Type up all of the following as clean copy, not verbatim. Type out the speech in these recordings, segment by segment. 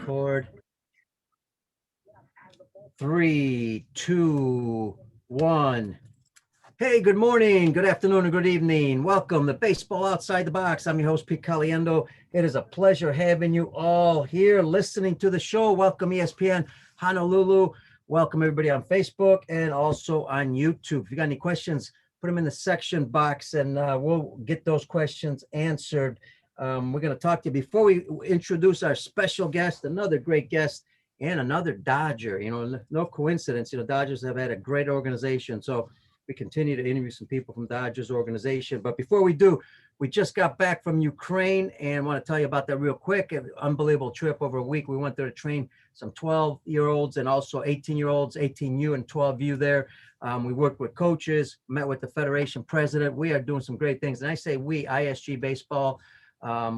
record. 3, 2, 1. Hey, good morning, good afternoon, and good evening. Welcome to Baseball Outside the Box. I'm your host, Pete Caliendo. It is a pleasure having you all here listening to the show. Welcome, ESPN Honolulu. Welcome, everybody on Facebook and also on YouTube. If you got any questions, put them in the section box and we'll get those questions answered. We're going to talk to you before we introduce our special guest, another great guest, and another Dodger. You know, no coincidence. You know, Dodgers have had a great organization. So we continue to interview some people from Dodgers organization. But before we do, we just got back from Ukraine and want to tell you about that real quick. An unbelievable trip over a week. We went there to train some 12-year-olds and also 18-year-olds, 18U and 12U there. We worked with coaches, met with the Federation president. We are doing some great things. And I say we, ISG Baseball.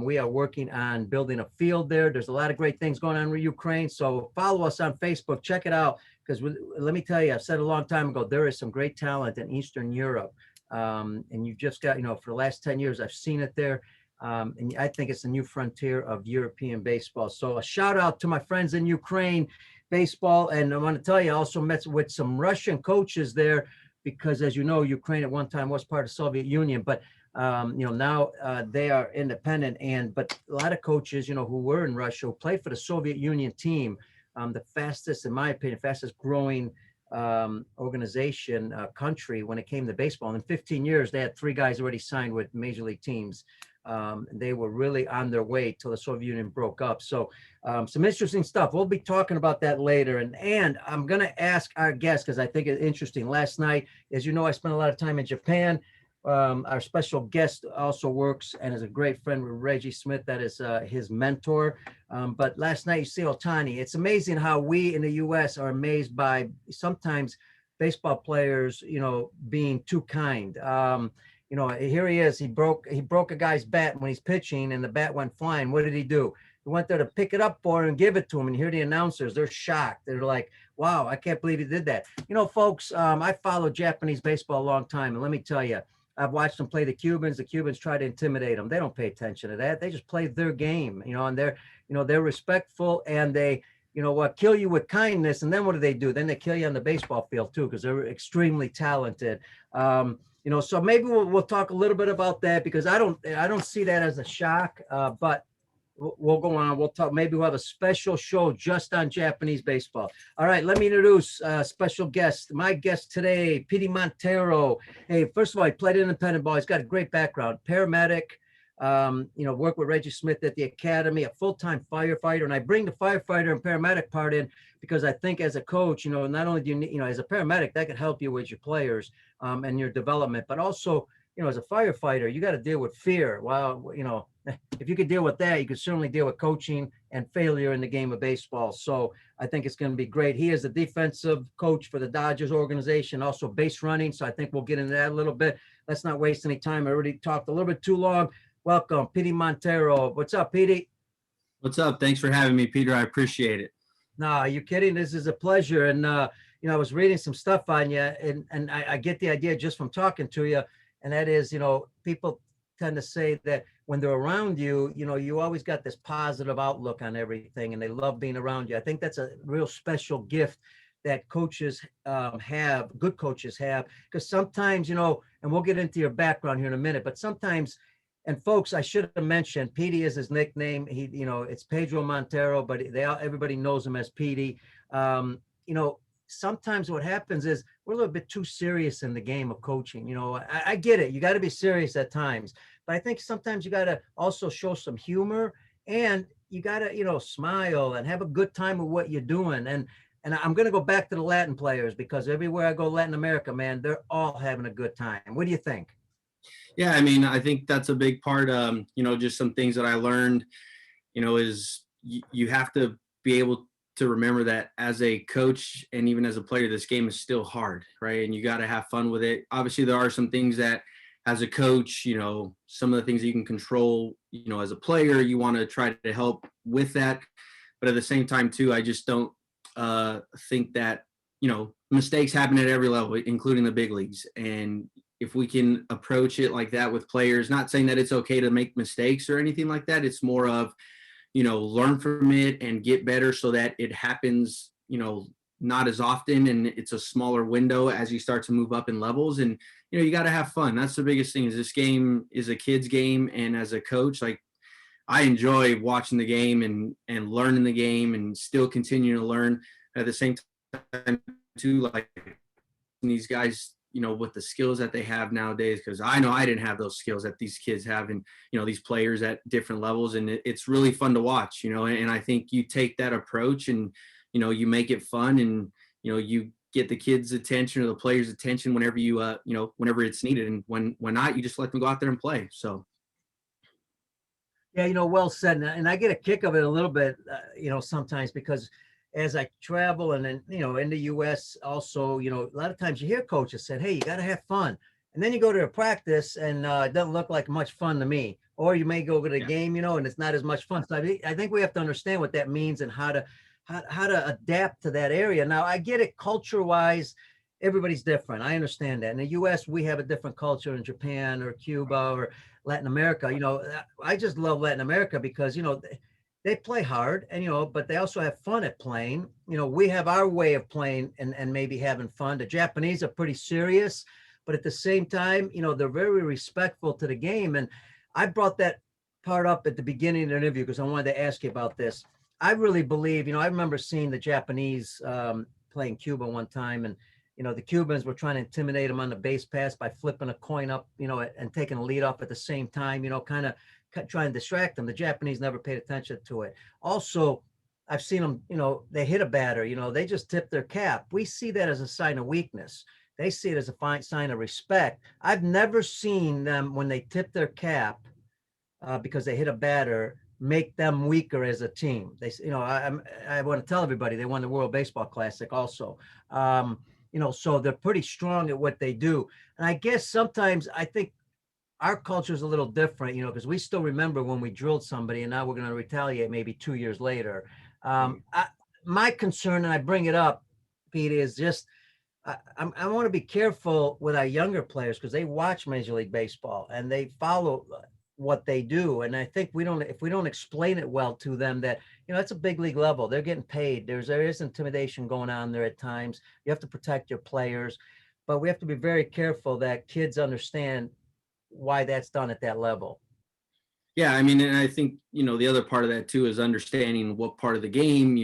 We are working on building a field there. There's a lot of great things going on with Ukraine. So follow us on Facebook. Check it out. Because let me tell you, I've said a long time ago, there is some great talent in Eastern Europe. And you've just got, you know, for the last 10 years, I've seen it there. And I think it's a new frontier of European baseball. So a shout out to my friends in Ukraine baseball. And I want to tell you, I also met with some Russian coaches there because, as you know, Ukraine at one time was part of the Soviet Union. But you know, now they are independent, but a lot of coaches, you know, who were in Russia, who played for the Soviet Union team, the fastest, in my opinion, fastest growing organization, country when it came to baseball. And in 15 years, they had 3 guys already signed with major league teams. They were really on their way till the Soviet Union broke up. So some interesting stuff. We'll be talking about that later. And I'm going to ask our guest, because I think it's interesting. Last night, as you know, I spent a lot of time in Japan. Our special guest also works and is a great friend with Reggie Smith. That is his mentor. But last night, you see Othani. It's amazing how we in the U.S. are amazed by sometimes baseball players, you know, being too kind. You know, here he is. He broke a guy's bat when he's pitching and the bat went flying. What did he do? He went there to pick it up for him and give it to him. And you hear the announcers, they're shocked. They're like, wow, I can't believe he did that. You know, folks, I followed Japanese baseball a long time. And let me tell you, I've watched them play the Cubans. The Cubans try to intimidate them. They don't pay attention to that. They just play their game, you know, and they're respectful and they, you know what, kill you with kindness. And then what do? Then they kill you on the baseball field too, because they're extremely talented. You know, so maybe we'll talk a little bit about that because I don't see that as a shock, but we'll go on. We'll talk. Maybe we'll have a special show just on Japanese baseball. All right, let me introduce special guest. My guest today, Petey Montero. Hey, first of all, he played independent ball. He's got a great background. Paramedic, you know, worked with Reggie Smith at the academy, a full-time firefighter. And I bring the firefighter and paramedic part in because I think as a coach, you know, not only do you need, you know, as a paramedic, that can help you with your players and your development, but also, you know, as a firefighter, you got to deal with fear. Well, you know, if you could deal with that, you could certainly deal with coaching and failure in the game of baseball. So I think it's going to be great. He is the defensive coach for the Dodgers organization, also base running. So I think we'll get into that a little bit. Let's not waste any time. I already talked a little bit too long. Welcome, Petey Montero. What's up, Petey? What's up? Thanks for having me, Peter. I appreciate it. No, are you kidding? This is a pleasure. And, you know, I was reading some stuff on you and I get the idea just from talking to you. And that is, you know, people tend to say that when they're around you, you know, you always got this positive outlook on everything and they love being around you. I think that's a real special gift that coaches have, good coaches have, because sometimes, you know, and we'll get into your background here in a minute, but sometimes, and folks, I should have mentioned, Petey is his nickname. He, you know, it's Pedro Montero, but everybody knows him as Petey. You know, sometimes what happens is we're a little bit too serious in the game of coaching. You know, I get it. You got to be serious at times, but I think sometimes you got to also show some humor and you got to, you know, smile and have a good time with what you're doing. And I'm going to go back to the Latin players because everywhere I go, Latin America, man, they're all having a good time. What do you think? Yeah, I mean, I think that's a big part. You know, just some things that I learned, you know, is you have to be able to remember that as a coach and even as a player, this game is still hard, right? And you got to have fun with it. Obviously, there are some things that as a coach, you know, some of the things that you can control, you know, as a player, you want to try to help with that. But at the same time, too, I just don't think that, you know, mistakes happen at every level, including the big leagues. And if we can approach it like that with players, not saying that it's okay to make mistakes or anything like that. It's more of, learn from it and get better so that it happens, not as often, and it's a smaller window as you start to move up in levels. And you got to have fun. That's the biggest thing. Is this game is a kid's game, and as a coach, like, I enjoy watching the game and learning the game and still continuing to learn at the same time too, like these guys, with the skills that they have nowadays, because I know I didn't have those skills that these kids have, and these players at different levels, and it's really fun to watch, and I think you take that approach and you make it fun, and you get the kids' attention or the players' attention whenever you whenever it's needed, and when not, you just let them go out there and play. So Yeah, well said. And I get a kick of it a little bit, sometimes, because as I travel and then, in the US also, a lot of times you hear coaches said, hey, you got to have fun. And then you go to a practice and it doesn't look like much fun to me. Or you may go to the game, and it's not as much fun. So I think we have to understand what that means and how to adapt to that area. Now, I get it culture-wise. Everybody's different. I understand that. In the US, we have a different culture. In Japan or Cuba or Latin America, I just love Latin America because, they play hard and, but they also have fun at playing. We have our way of playing and maybe having fun. The Japanese are pretty serious, but at the same time, they're very respectful to the game. And I brought that part up at the beginning of the interview because I wanted to ask you about this. I really believe, I remember seeing the Japanese playing Cuba one time, and the Cubans were trying to intimidate them on the base pass by flipping a coin up, and taking a lead off at the same time, kind of trying to distract them. The Japanese never paid attention to it. Also, I've seen them, they hit a batter, they just tip their cap. We see that as a sign of weakness. They see it as a fine sign of respect. I've never seen them, when they tip their cap because they hit a batter, make them weaker as a team. They, I want to tell everybody they won the World Baseball Classic also. So they're pretty strong at what they do. And I guess sometimes I think our culture is a little different, because we still remember when we drilled somebody and now we're going to retaliate maybe 2 years later. My concern, and I bring it up, Pete, is just I want to be careful with our younger players because they watch Major League Baseball and they follow what they do. And I think if we don't explain it well to them that, it's a big league level, they're getting paid. There is intimidation going on there at times. You have to protect your players, but we have to be very careful that kids understand why that's done at that level. Yeah, I mean, and I think, the other part of that too is understanding what part of the game,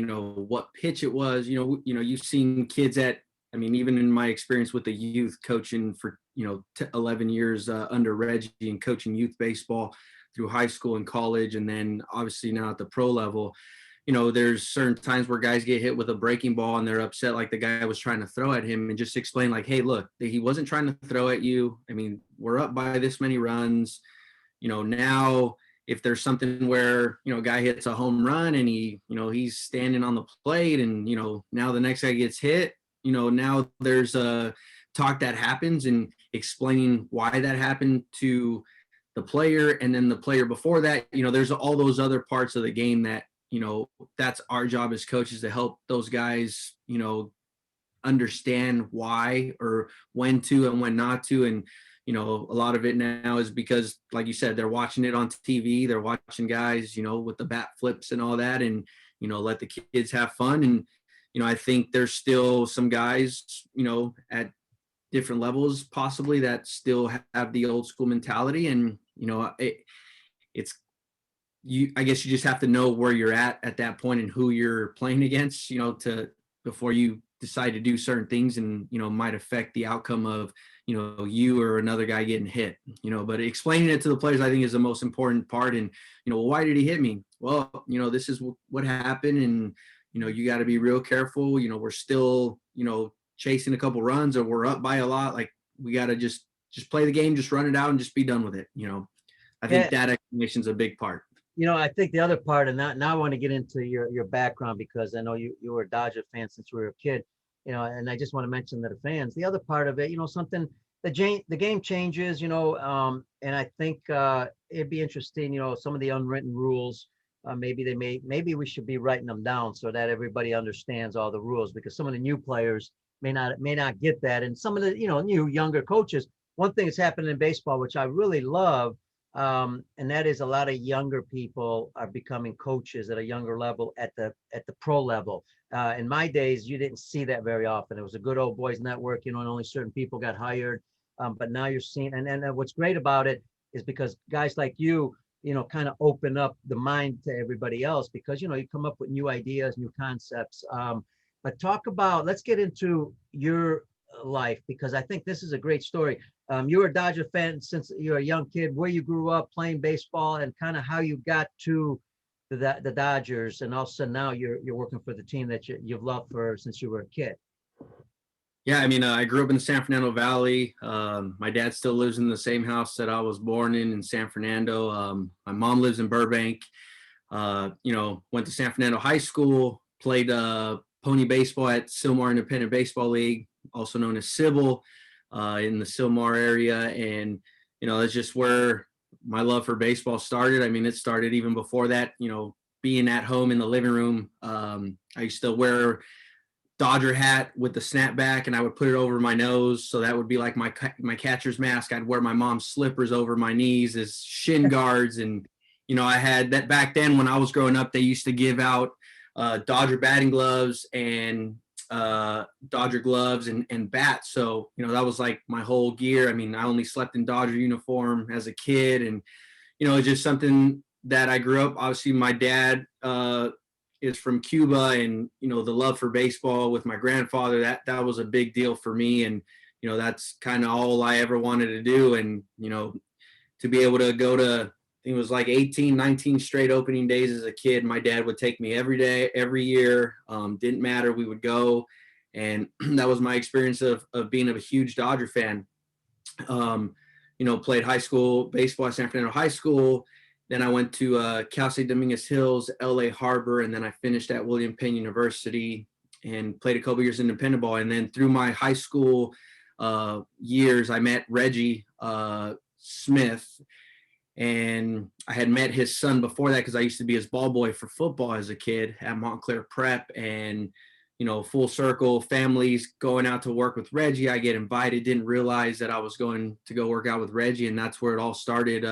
what pitch it was, you've seen kids even in my experience with the youth coaching for, 11 years under Reggie and coaching youth baseball through high school and college. And then obviously now at the pro level, there's certain times where guys get hit with a breaking ball and they're upset, like the guy was trying to throw at him, and just explain like, hey, look, he wasn't trying to throw at you. I mean, we're up by this many runs, now if there's something where, a guy hits a home run and he's standing on the plate and, now the next guy gets hit, now there's a talk that happens and explaining why that happened to the player. And then the player before that, there's all those other parts of the game that, that's our job as coaches to help those guys, understand why or when to and when not to. And, a lot of it now is because, like you said, they're watching it on TV, they're watching guys, with the bat flips and all that, and, let the kids have fun. And, I think there's still some guys, at different levels possibly that still have the old school mentality. And, I guess you just have to know where you're at that point and who you're playing against, before you decide to do certain things and, might affect the outcome of, you or another guy getting hit, but explaining it to the players, I think, is the most important part. And, well, why did he hit me? Well, this is what happened. And, you got to be real careful. We're still, chasing a couple runs, or we're up by a lot. Like, we got to just play the game, just run it out and just be done with it. I think that explanation is a big part. I think the other part, and now I want to get into your background, because I know you were a Dodger fan since you were a kid, and I just want to mention to the fans, the other part of it, something, the game changes, and I think it'd be interesting, some of the unwritten rules, maybe we should be writing them down so that everybody understands all the rules, because some of the new players may not get that. And some of the, new younger coaches, one thing that's happened in baseball, which I really love, and that is a lot of younger people are becoming coaches at a younger level at the pro level. In my days, you didn't see that very often. It was a good old boys network, and only certain people got hired. But now you're seeing, and what's great about it is because guys like you, kind of open up the mind to everybody else because, you come up with new ideas, new concepts. But let's get into your life because I think this is a great story. You were a Dodger fan since you're a young kid, where you grew up playing baseball and kind of how you got to the Dodgers. And also now you're working for the team that you've loved since you were a kid. Yeah, I mean, I grew up in the San Fernando Valley. My dad still lives in the same house that I was born in San Fernando. My mom lives in Burbank. Went to San Fernando High School, played pony baseball at Sylmar Independent Baseball League, also known as Sybil, in the Sylmar area. And, that's just where my love for baseball started. I mean, it started even before that, being at home in the living room. I used to wear Dodger hat with the snapback, and I would put it over my nose, so that would be like my catcher's mask. I'd wear my mom's slippers over my knees as shin guards, and I had that back then when I was growing up. They used to give out Dodger batting gloves and Dodger gloves and bats, so that was like my whole gear. I mean, I only slept in Dodger uniform as a kid, and it's just something that I grew up. Obviously, my dad is from Cuba, and the love for baseball with my grandfather, that was a big deal for me. And that's kind of all I ever wanted to do. And to be able to go to, I think it was like 18, 19 straight opening days as a kid. My dad would take me every day, every year. Didn't matter, we would go. And that was my experience of being a huge Dodger fan. Played high school baseball at San Fernando High School. Then I went to Cal State Dominguez Hills, LA Harbor, and then I finished at William Penn University and played a couple years independent ball. And then through my high school years, I met Reggie Smith, and I had met his son before that because I used to be his ball boy for football as a kid at Montclair Prep. And full circle, families going out to work with Reggie. I get invited, didn't realize that I was going to go work out with Reggie. And that's where it all started,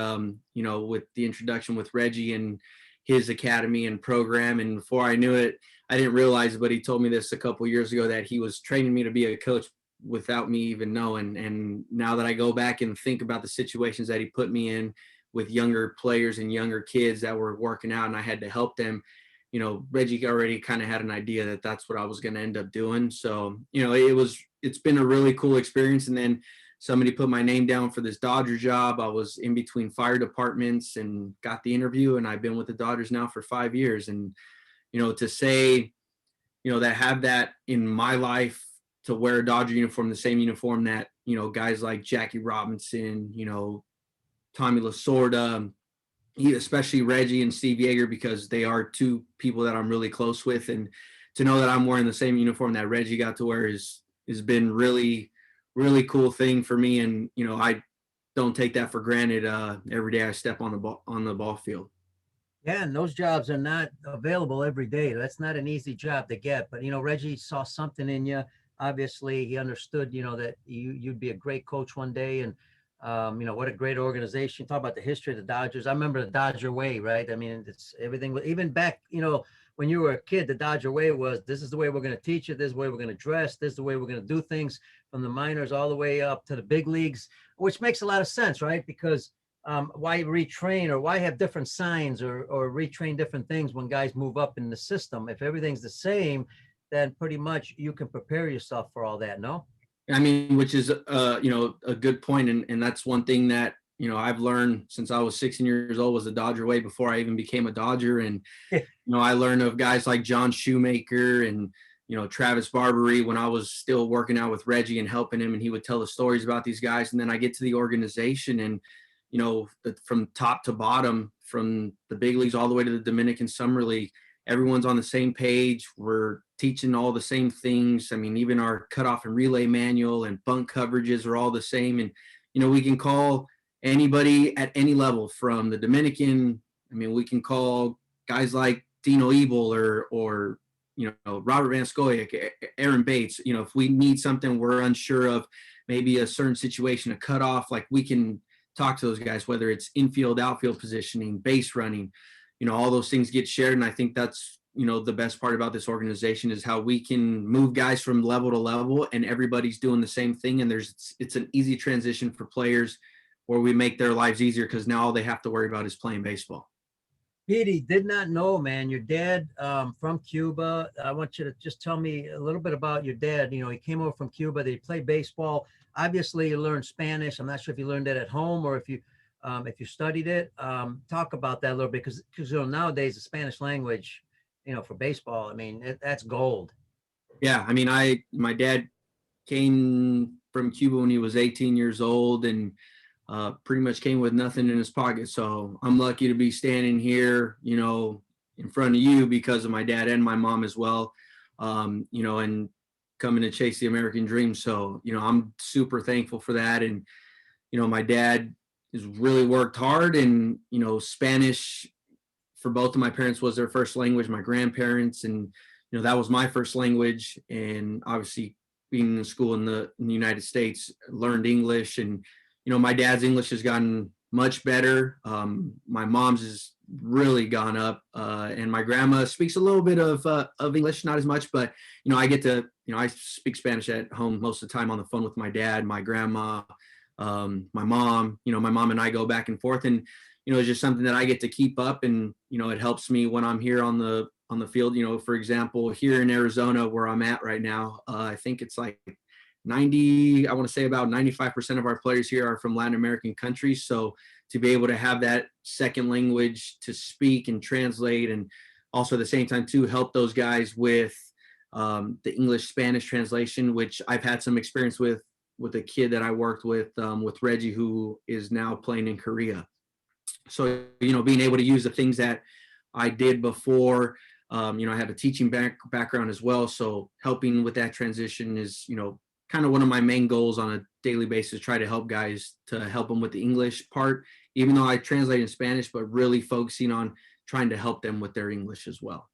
with the introduction with Reggie and his academy and program. And before I knew it, I didn't realize it, but he told me this a couple of years ago that he was training me to be a coach without me even knowing. And now that I go back and think about the situations that he put me in with younger players and younger kids that were working out and I had to help them, Reggie already kind of had an idea that that's what I was going to end up doing. So, it's been a really cool experience. And then somebody put my name down for this Dodger job. I was in between fire departments and got the interview, and I've been with the Dodgers now for 5 years. And, to say, that have that in my life, to wear a Dodger uniform, the same uniform that, guys like Jackie Robinson, Tommy Lasorda, especially Reggie and Steve Yeager, because they are two people that I'm really close with. And to know that I'm wearing the same uniform that Reggie got to wear has been really, really cool thing for me. And, I don't take that for granted every day I step on the ball field. Yeah, and those jobs are not available every day. That's not an easy job to get. But, Reggie saw something in you. Obviously, he understood, that you'd be a great coach one day. And, what a great organization. Talk about the history of the Dodgers. I remember the Dodger way, right? I mean, it's everything. Even back, when you were a kid, the Dodger way was, this is the way we're going to teach you. This is the way we're going to dress. This is the way we're going to do things, from the minors all the way up to the big leagues, which makes a lot of sense, right? Because why retrain, or why have different signs or retrain different things when guys move up in the system? If everything's the same, then pretty much you can prepare yourself for all that, no? I mean, which is, a good point. And that's one thing that, I've learned since I was 16 years old was the Dodger way before I even became a Dodger. And, I learned of guys like John Shoemaker and, Travis Barbary when I was still working out with Reggie and helping him, and he would tell the stories about these guys. And then I get to the organization and, from top to bottom, from the big leagues all the way to the Dominican Summer League, everyone's on the same page. We're teaching all the same things. I mean, even our cutoff and relay manual and bunt coverages are all the same. And, we can call anybody at any level from the Dominican. I mean, we can call guys like Dino Ebel or Robert Van Scoyoc, Aaron Bates. If we need something, we're unsure of maybe a certain situation, a cutoff, like we can talk to those guys, whether it's infield, outfield positioning, base running, all those things get shared. And I think that's, the best part about this organization is how we can move guys from level to level and everybody's doing the same thing. And it's an easy transition for players where we make their lives easier because now all they have to worry about is playing baseball. Petey, did not know, man. Your dad from Cuba. I want you to just tell me a little bit about your dad. He came over from Cuba. He played baseball. Obviously, you learned Spanish. I'm not sure if you learned it at home or if you studied it. Talk about that a little bit because nowadays the Spanish language, for baseball, I mean that's gold. Yeah, I mean, my dad came from Cuba when he was 18 years old and pretty much came with nothing in his pocket. So I'm lucky to be standing here, in front of you because of my dad and my mom as well, and coming to chase the American dream. So, I'm super thankful for that. And, my dad has really worked hard and, Spanish for both of my parents was their first language, my grandparents, and, that was my first language. And obviously being in school in the United States, learned English and, my dad's English has gotten much better. My mom's has really gone up, and my grandma speaks a little bit of English, not as much, but I get to, I speak Spanish at home most of the time on the phone with my dad, my grandma, my mom. My mom and I go back and forth, and it's just something that I get to keep up, and it helps me when I'm here on the field. For example, here in Arizona where I'm at right now, I think it's like I want to say about 95% of our players here are from Latin American countries. So to be able to have that second language to speak and translate, and also at the same time to help those guys with the English Spanish translation, which I've had some experience with a kid that I worked with Reggie, who is now playing in Korea. So, being able to use the things that I did before, I have a teaching background as well. So helping with that transition is, kind of one of my main goals on a daily basis, try to help guys to help them with the English part, even though I translate in Spanish, but really focusing on trying to help them with their English as well.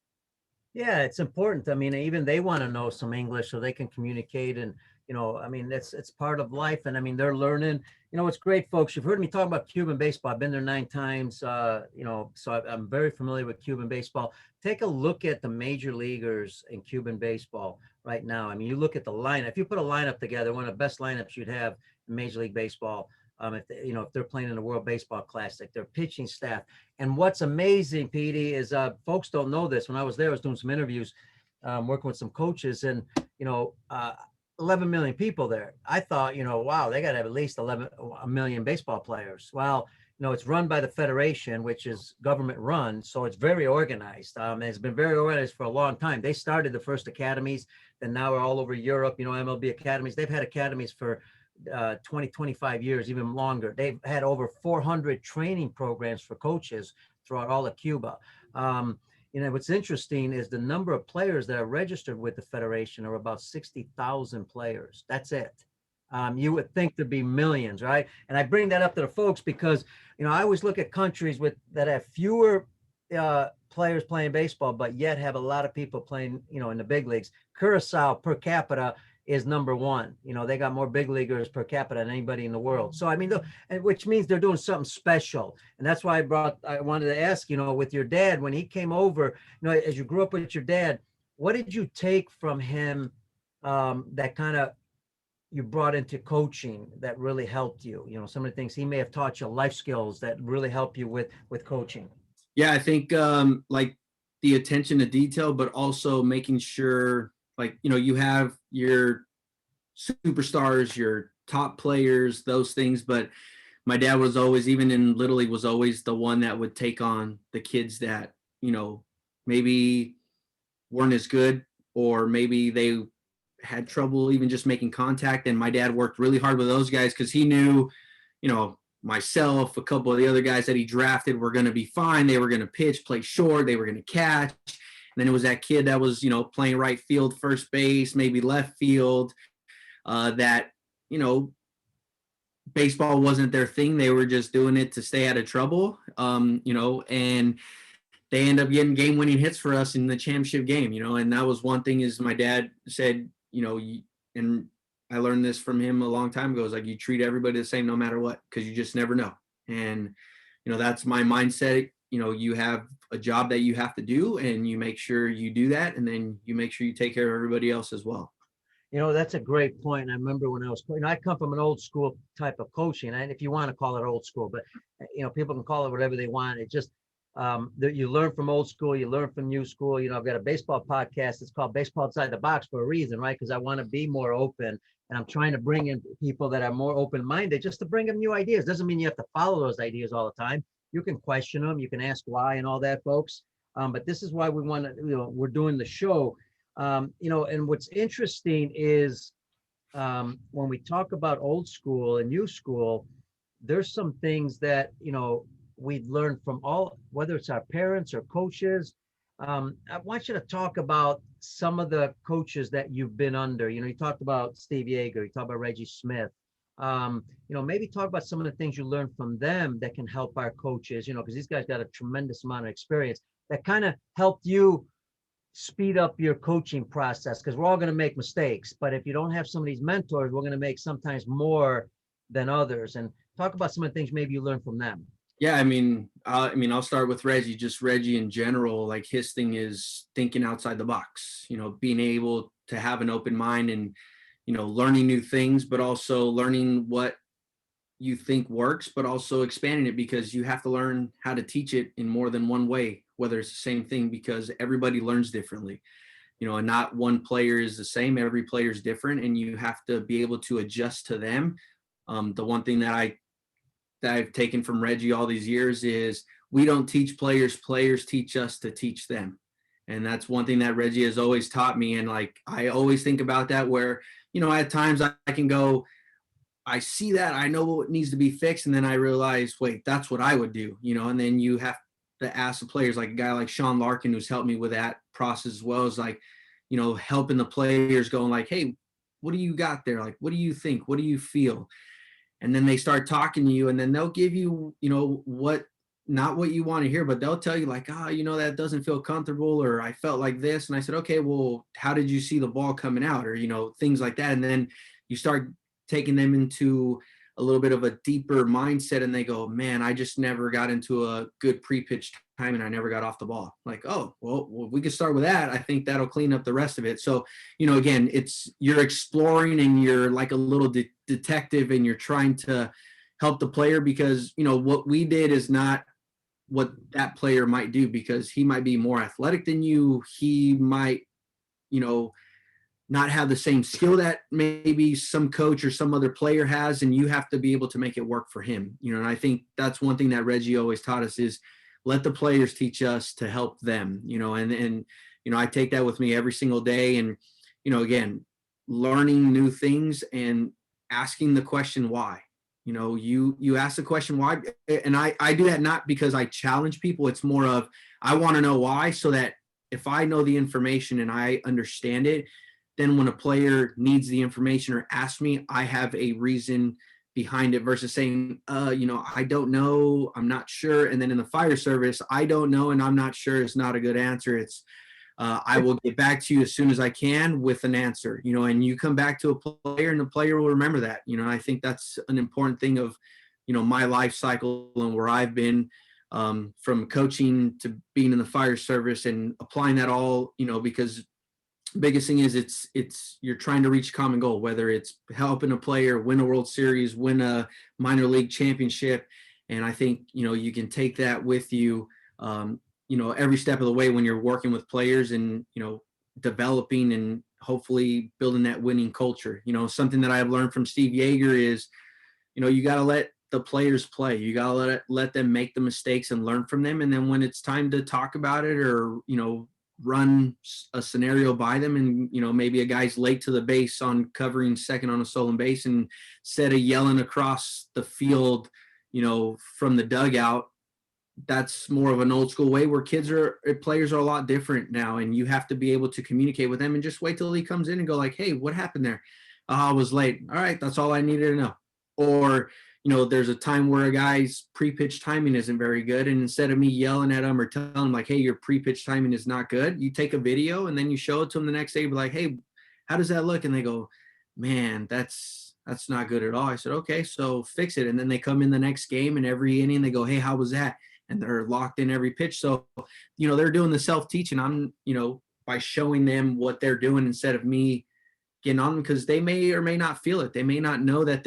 Yeah, it's important. I mean, even they want to know some English so they can communicate. And, I mean, it's part of life. And I mean, they're learning. It's great, folks. You've heard me talk about Cuban baseball. I've been there 9 times, so I'm very familiar with Cuban baseball. Take a look at the major leaguers in Cuban baseball right now. I mean, you look at the lineup. If you put a lineup together, one of the best lineups you'd have in Major League Baseball, if they're playing in the World Baseball Classic, their pitching staff. And what's amazing, Petey, is folks don't know this. When I was there, I was doing some interviews, working with some coaches, and 11 million people there. I thought, wow, they got to have at least 11 million baseball players. Well, it's run by the Federation, which is government run, so it's very organized. And it's been very organized for a long time. They started the first academies, and now we're all over Europe. MLB academies. They've had academies for 20, 25 years, even longer. They've had over 400 training programs for coaches throughout all of Cuba. What's interesting is the number of players that are registered with the Federation are about 60,000 players. That's it. You would think there'd be millions, right? And I bring that up to the folks because, I always look at countries that have fewer players playing baseball, but yet have a lot of people playing, in the big leagues. Curacao per capita is number 1. They got more big leaguers per capita than anybody in the world. So, I mean, which means they're doing something special. And that's why I wanted to ask, with your dad, when he came over, as you grew up with your dad, what did you take from him that kind of you brought into coaching that really helped you? Some of the things he may have taught you, life skills that really help you with coaching. Yeah, I think like the attention to detail, but also making sure you have your superstars, your top players, those things. But my dad was always, even in Little League, was always the one that would take on the kids that, maybe weren't as good, or maybe they had trouble even just making contact. And my dad worked really hard with those guys because he knew, myself, a couple of the other guys that he drafted were going to be fine. They were going to pitch, play short, they were going to catch. And then it was that kid that was, playing right field, first base, maybe left field, that, baseball wasn't their thing. They were just doing it to stay out of trouble, and they end up getting game-winning hits for us in the championship game, and that was one thing is my dad said, and I learned this from him a long time ago. It's like, you treat everybody the same no matter what, because you just never know. And, that's my mindset. You have a job that you have to do, and you make sure you do that. And then you make sure you take care of everybody else as well. That's a great point. And I remember when I was, I come from an old school type of coaching, and if you want to call it old school, but people can call it whatever they want. It just, that you learn from old school, you learn from new school. I've got a baseball podcast. It's called Baseball Outside the Box for a reason, right? Because I want to be more open, and I'm trying to bring in people that are more open-minded, just to bring them new ideas. Doesn't mean you have to follow those ideas all the time. You can question them, you can ask why and all that, folks. But this is why we want to, we're doing the show. And what's interesting is when we talk about old school and new school, there's some things that, we've learned from all, whether it's our parents or coaches. I want you to talk about some of the coaches that you've been under. You talked about Steve Yeager, you talked about Reggie Smith. Maybe talk about some of the things you learned from them that can help our coaches, because these guys got a tremendous amount of experience that kind of helped you speed up your coaching process, because we're all going to make mistakes. But if you don't have some of these mentors, we're going to make sometimes more than others. And talk about some of the things maybe you learned from them. Yeah, I'll start with Reggie. Just Reggie in general, like, his thing is thinking outside the box, being able to have an open mind and, learning new things, but also learning what you think works, but also expanding it, because you have to learn how to teach it in more than one way, whether it's the same thing, because everybody learns differently, and not one player is the same. Every player is different, and you have to be able to adjust to them. The one thing that I've taken from Reggie all these years is, we don't teach players, players teach us to teach them. And that's one thing that Reggie has always taught me. And like, I always think about that, where, at times I can go, I see that, I know what needs to be fixed. And then I realize, wait, that's what I would do, and then you have to ask the players, like a guy like Sean Larkin, who's helped me with that process as well, as like, helping the players, going like, hey, what do you got there? Like, what do you think? What do you feel? And then they start talking to you, and then they'll give you, not what you want to hear, but they'll tell you like, that doesn't feel comfortable, or I felt like this. And I said, okay, well, how did you see the ball coming out? Or, things like that. And then you start taking them into a little bit of a deeper mindset, and they go, man, I just never got into a good pre-pitch time, and I never got off the ball. Like, oh, well, we could start with that. I think that'll clean up the rest of it. So, again, you're exploring, and you're like a little detective, and you're trying to help the player, because, what we did is not what that player might do, because he might be more athletic than you. He might, not have the same skill that maybe some coach or some other player has, and you have to be able to make it work for him. And I think that's one thing that Reggie always taught us, is let the players teach us to help them, and I take that with me every single day. And, again, learning new things and asking the question why. You ask the question why, and I do that not because I challenge people. It's more of, I want to know why, so that if I know the information and I understand it, then when a player needs the information or asks me, I have a reason behind it, versus saying, I don't know, I'm not sure. And then in the fire service, I don't know and I'm not sure is not a good answer. It's, I will get back to you as soon as I can with an answer, and you come back to a player, and the player will remember that. I think that's an important thing of, my life cycle and where I've been, from coaching to being in the fire service, and applying that all, because biggest thing is it's you're trying to reach a common goal, whether it's helping a player win a World Series, win a minor league championship. And I think, you can take that with you, every step of the way when you're working with players, and, developing and hopefully building that winning culture. Something that I've learned from Steve Yeager is, you got to let the players play. You got to let them make the mistakes and learn from them. And then when it's time to talk about it, or, run a scenario by them, and, maybe a guy's late to the base on covering second on a stolen base, and instead of yelling across the field, from the dugout, that's more of an old school way, where players are a lot different now, and you have to be able to communicate with them, and just wait till he comes in and go like, hey, what happened there? I was late. All right, that's all I needed to know. Or, there's a time where a guy's pre-pitch timing isn't very good, and instead of me yelling at him or telling him like, hey, your pre-pitch timing is not good, you take a video and then you show it to them the next day, be like, hey, how does that look? And they go, man, that's not good at all. I said, okay, so fix it. And then they come in the next game and every inning they go, hey, how was that? And they're locked in every pitch. So, they're doing the self-teaching. I'm, by showing them what they're doing instead of me getting on them, because they may or may not feel it. They may not know that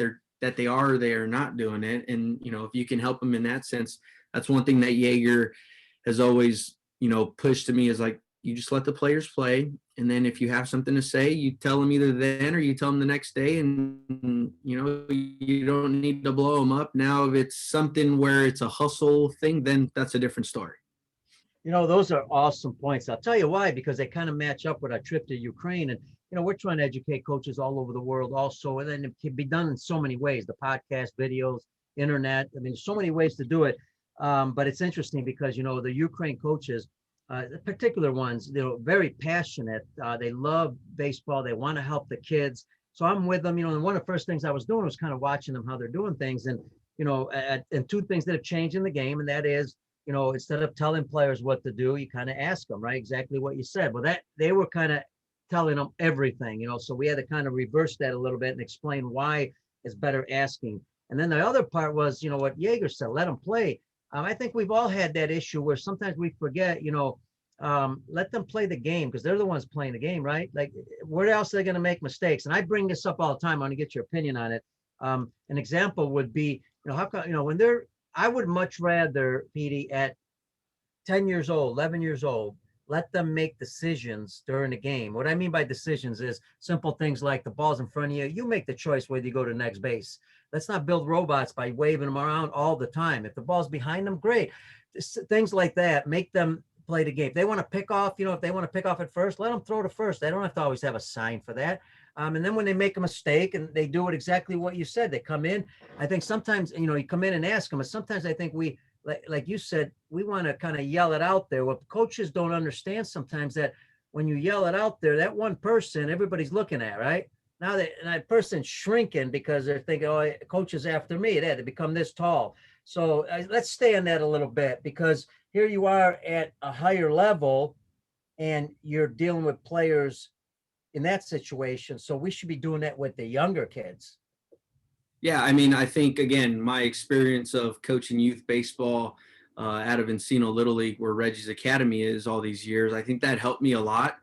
they are or they are not doing it. And, if you can help them in that sense, that's one thing that Jaeger has always, pushed to me, is like, you just let the players play. And then if you have something to say, you tell them either then or you tell them the next day, and, you don't need to blow them up. Now, if it's something where it's a hustle thing, then that's a different story. Those are awesome points. I'll tell you why, because they kind of match up with our trip to Ukraine. And, we're trying to educate coaches all over the world also. And then it can be done in so many ways, the podcast, videos, internet. I mean, so many ways to do it. But it's interesting because, the Ukraine coaches, the particular ones, they're very passionate. They love baseball. They want to help the kids. So I'm with them, and one of the first things I was doing was kind of watching them, how they're doing things. And, and two things that have changed in the game. And that is, instead of telling players what to do, you kind of ask them, right? Exactly what you said. Well, that they were kind of telling them everything, so we had to kind of reverse that a little bit and explain why it's better asking. And then the other part was, what Jaeger said, let them play. I think we've all had that issue where sometimes we forget, let them play the game, because they're the ones playing the game, right? Like, where else are they going to make mistakes? And I bring this up all the time. I want to get your opinion on it. An example would be, how come, when I would much rather, Petey, at 10 years old, 11 years old, let them make decisions during the game. What I mean by decisions is simple things like the ball's in front of you. You make the choice whether you go to next base. Let's not build robots by waving them around all the time. If the ball's behind them, great. Things like that, make them play the game. If they want to pick off, if they want to pick off at first, let them throw to first. They don't have to always have a sign for that. And then when they make a mistake and they do it exactly what you said, they come in. I think sometimes, you come in and ask them, and sometimes I think we, like you said, we want to kind of yell it out there. What coaches don't understand sometimes, that when you yell it out there, that one person everybody's looking at, right? Now that person's shrinking because they're thinking, oh, coach is after me. They had to become this tall. So let's stay on that a little bit, because here you are at a higher level and you're dealing with players in that situation. So we should be doing that with the younger kids. Yeah, I mean, I think, again, my experience of coaching youth baseball out of Encino Little League, where Reggie's Academy is, all these years, I think that helped me a lot.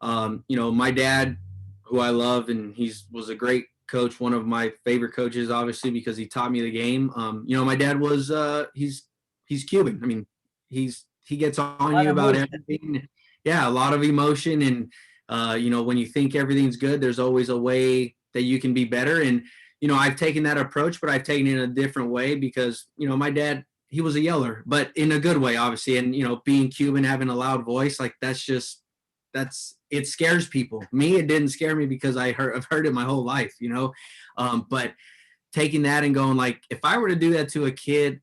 My dad, who I love, and was a great coach, one of my favorite coaches, obviously, because he taught me the game. My dad was he's Cuban. I mean, he gets on you about everything. Yeah, a lot of emotion, and when you think everything's good, there's always a way that you can be better. And I've taken that approach, but I've taken it in a different way, because my dad, he was a yeller, but in a good way, obviously. And being Cuban, having a loud voice, like, it scares people. Me, it didn't scare me because I've heard it my whole life, but taking that and going, like, if I were to do that to a kid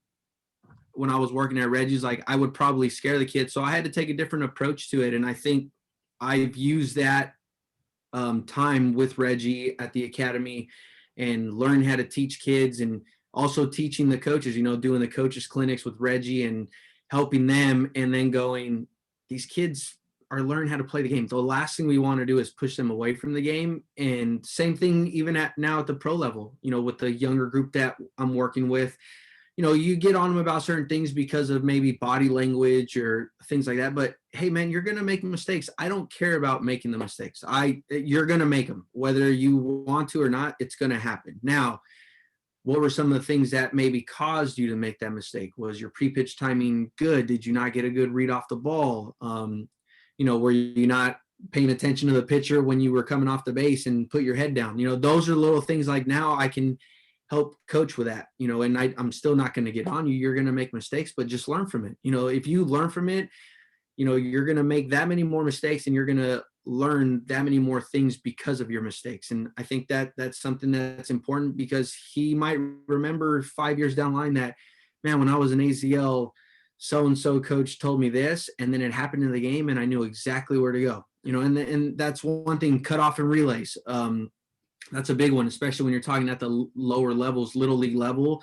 when I was working at Reggie's, like, I would probably scare the kid. So I had to take a different approach to it. And I think I've used that time with Reggie at the academy and learn how to teach kids, and also teaching the coaches, doing the coaches clinics with Reggie and helping them, and then going, these kids are learning how to play the game. The last thing we want to do is push them away from the game. And same thing even now at the pro level, with the younger group that I'm working with, you get on them about certain things because of maybe body language or things like that. But hey, man, you're going to make mistakes. I don't care about making the mistakes. You're going to make them, whether you want to or not. It's going to happen. Now, what were some of the things that maybe caused you to make that mistake? Was your pre-pitch timing good? Did you not get a good read off the ball? Were you not paying attention to the pitcher when you were coming off the base and put your head down? Those are little things, like, now I can help coach with that, and I'm still not going to get on you. You're going to make mistakes, but just learn from it. If you learn from it, you're going to make that many more mistakes, and you're going to learn that many more things because of your mistakes. And I think that that's something that's important, because he might remember 5 years down the line that, man, when I was an AZL, so-and-so coach told me this, and then it happened in the game and I knew exactly where to go, and that's one thing. Cutoff and relays. That's a big one, especially when you're talking at the lower levels, little league level,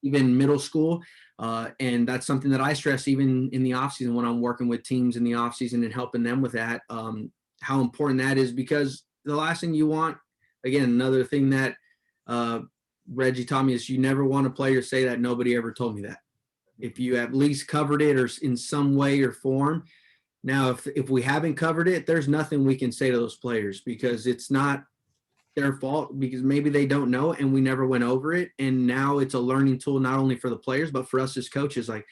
even middle school. And that's something that I stress even in the off season when I'm working with teams in the off season and helping them with that, how important that is, because the last thing you want again, another thing that Reggie taught me is you never want a player to say that nobody ever told me that. If you at least covered it or in some way or form. Now, if we haven't covered it, there's nothing we can say to those players because it's not their fault, because maybe they don't know and we never went over it. And now it's a learning tool, not only for the players, but for us as coaches. Like,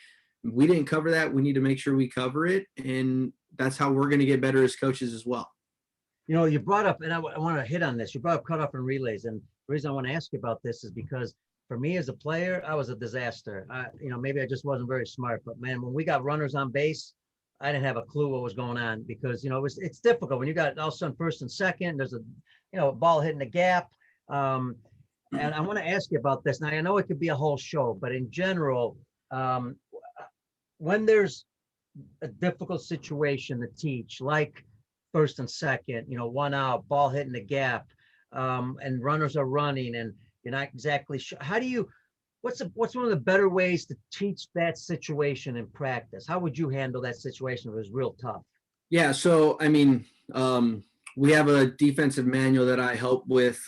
we didn't cover that. We need to make sure we cover it. And that's how we're going to get better as coaches as well. You know, you brought up, and I want to hit on this. You brought up cutoff and relays. And the reason I want to ask you about this is because for me as a player, I was a disaster. Maybe I just wasn't very smart, but man, when we got runners on base, I didn't have a clue what was going on because, it's difficult when you got all of a sudden first and second, there's a ball hitting the gap. And I want to ask you about this. Now, I know it could be a whole show, but in general, when there's a difficult situation to teach, like first and second, 1 out, ball hitting the gap, and runners are running and you're not exactly sure. What's one of the better ways to teach that situation in practice? How would you handle that situation if it was real tough? Yeah. So, we have a defensive manual that I helped with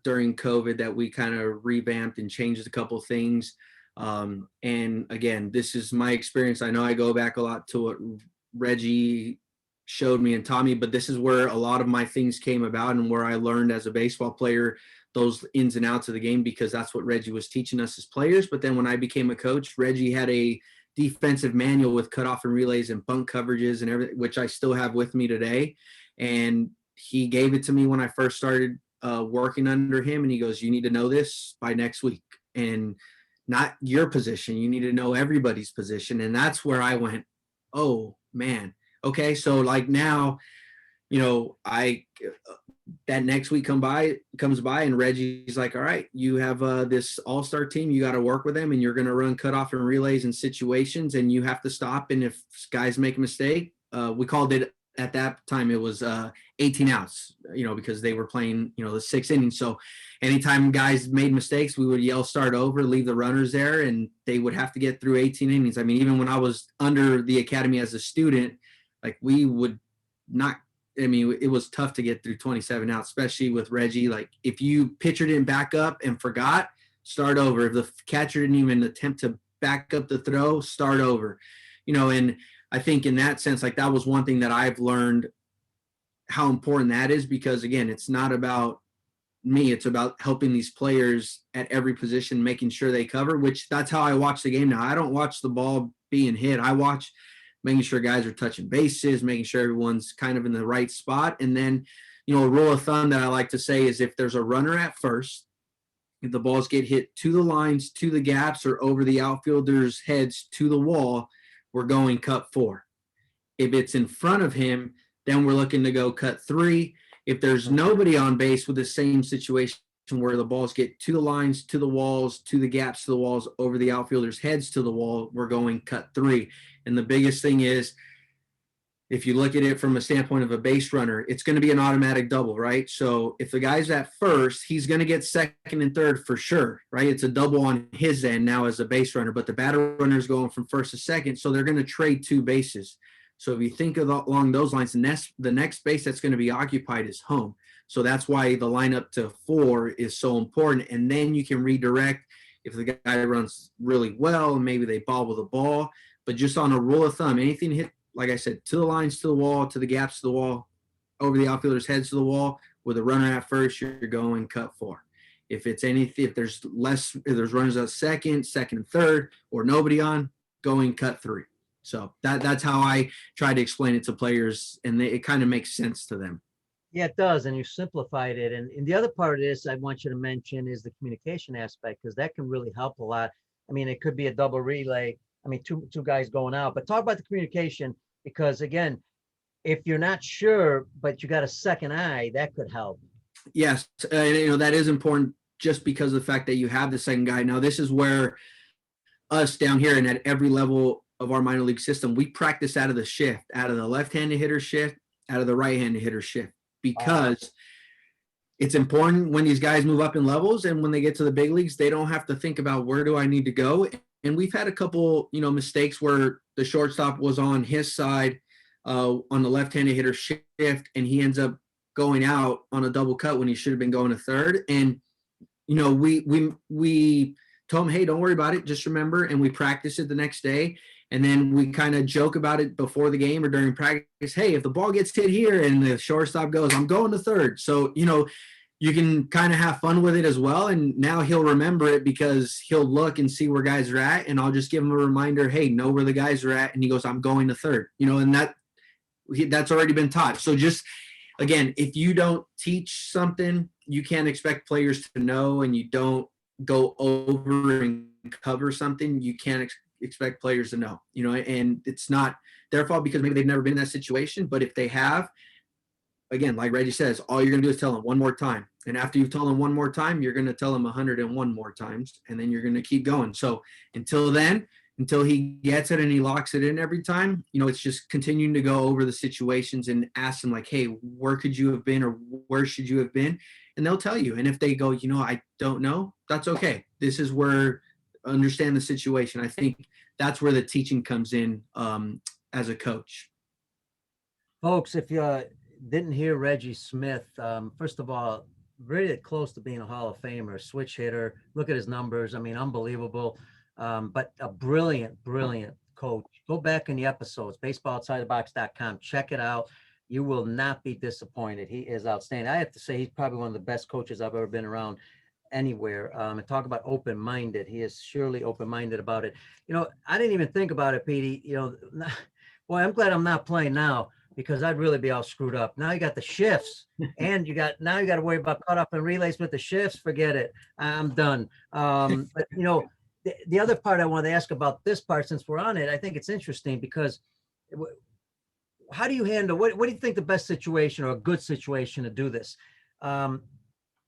during COVID that we kind of revamped and changed a couple of things. And again, this is my experience. I know I go back a lot to what Reggie showed me and taught me, but this is where a lot of my things came about and where I learned as a baseball player those ins and outs of the game, because that's what Reggie was teaching us as players. But then when I became a coach, Reggie had a defensive manual with cutoff and relays and bunt coverages and everything, which I still have with me today. And he gave it to me when I first started working under him. And he goes, you need to know this by next week, and not your position. You need to know everybody's position. And that's where I went, oh man. Okay. So like now, that next week comes by and Reggie's like, all right, you have this all-star team. You got to work with them and you're going to run cutoff and relays in situations and you have to stop. And if guys make a mistake, we called it at that time, it was 18 outs, because they were playing, the 6th inning. So anytime guys made mistakes, we would yell, start over, leave the runners there, and they would have to get through 18 innings. I mean, even when I was under the academy as a student, like we would not, it was tough to get through 27 outs, especially with Reggie. Like if you pitcher didn't back up and forgot, start over. If the catcher didn't even attempt to back up the throw, start over, and I think in that sense, like that was one thing that I've learned how important that is, because again, it's not about me. It's about helping these players at every position, making sure they cover, which that's how I watch the game now. I don't watch the ball being hit. I watch making sure guys are touching bases, making sure everyone's kind of in the right spot. And then, a rule of thumb that I like to say is if there's a runner at first, if the balls get hit to the lines, to the gaps, or over the outfielders' heads to the wall, we're going cut 4. If it's in front of him, then we're looking to go cut 3. If there's nobody on base with the same situation where the balls get to the lines, to the walls, to the gaps, to the walls, over the outfielders' heads to the wall, we're going cut 3. And the biggest thing is, if you look at it from a standpoint of a base runner, it's going to be an automatic double, right? So if the guy's at first, he's going to get second and third for sure, right? It's a double on his end now as a base runner, but the batter runner is going from first to second, so they're going to trade 2 bases. So if you think along those lines, the next base that's going to be occupied is home. So that's why the lineup to 4 is so important. And then you can redirect if the guy runs really well and maybe they bobble the ball. But just on a rule of thumb, anything hit, like I said, to the lines, to the wall, to the gaps, to the wall, over the outfielders' heads to the wall, with a runner at first, you're going cut 4. If there's runners at second and third, or nobody on, going cut 3. So that's how I try to explain it to players, and it kind of makes sense to them. Yeah, it does. And you simplified it. And the other part of this I want you to mention is the communication aspect, because that can really help a lot. I mean, it could be a double relay. I mean, two guys going out, but talk about the communication, because again, if you're not sure, but you got a second eye, that could help. Yes. That is important, just because of the fact that you have the second guy. Now, this is where us down here and at every level of our minor league system, we practice out of the shift, out of the left-handed hitter shift, out of the right-handed hitter shift, because it's important when these guys move up in levels and when they get to the big leagues, they don't have to think about where do I need to go. And we've had a couple, mistakes where the shortstop was on his side on the left-handed hitter shift, and he ends up going out on a double cut when he should have been going to third. And, you know, we told him, hey, don't worry about it. Just remember. And we practiced it the next day. And then we kind of joke about it before the game or during practice. Hey, if the ball gets hit here and the shortstop goes, I'm going to third. So, you know, you can kind of have fun with it as well. And now he'll remember it because he'll look and see where guys are at. And I'll just give him a reminder, hey, know where the guys are at. And he goes, I'm going to third, you know, and that's already been taught. So just, again, if you don't teach something, you can't expect players to know, and you don't go over and cover something, you can't expect players to know, you know, and it's not their fault because maybe they've never been in that situation. But if they have, again, like Reggie says, all you're going to do is tell them one more time. And after you've told them one more time, you're going to tell them 101 more times, and then you're going to keep going. So until then, until he gets it and he locks it in every time, you know, it's just continuing to go over the situations and ask them like, hey, where could you have been, or where should you have been? And they'll tell you. And if they go, you know, I don't know, that's okay. This is where understand the situation. I think that's where the teaching comes in as a coach. Folks, if you didn't hear Reggie Smith, first of all, really close to being a Hall of Famer, switch hitter. Look at his numbers. I mean, unbelievable. But a brilliant coach. Go back in the episodes, baseballoutsidethebox.com. Check it out. You will not be disappointed. He is outstanding. I have to say he's probably one of the best coaches I've ever been around anywhere. And talk about open-minded. He is surely open-minded about it. You know, I didn't even think about it, Petey. You know, boy, I'm glad I'm not playing now, because I'd really be all screwed up. Now you got the shifts, and you got to worry about cutoff and relays with the shifts. Forget it. I'm done. But you know, the other part I wanted to ask about this part, since we're on it, I think it's interesting because how do you handle, what do you think the best situation or a good situation to do this? Do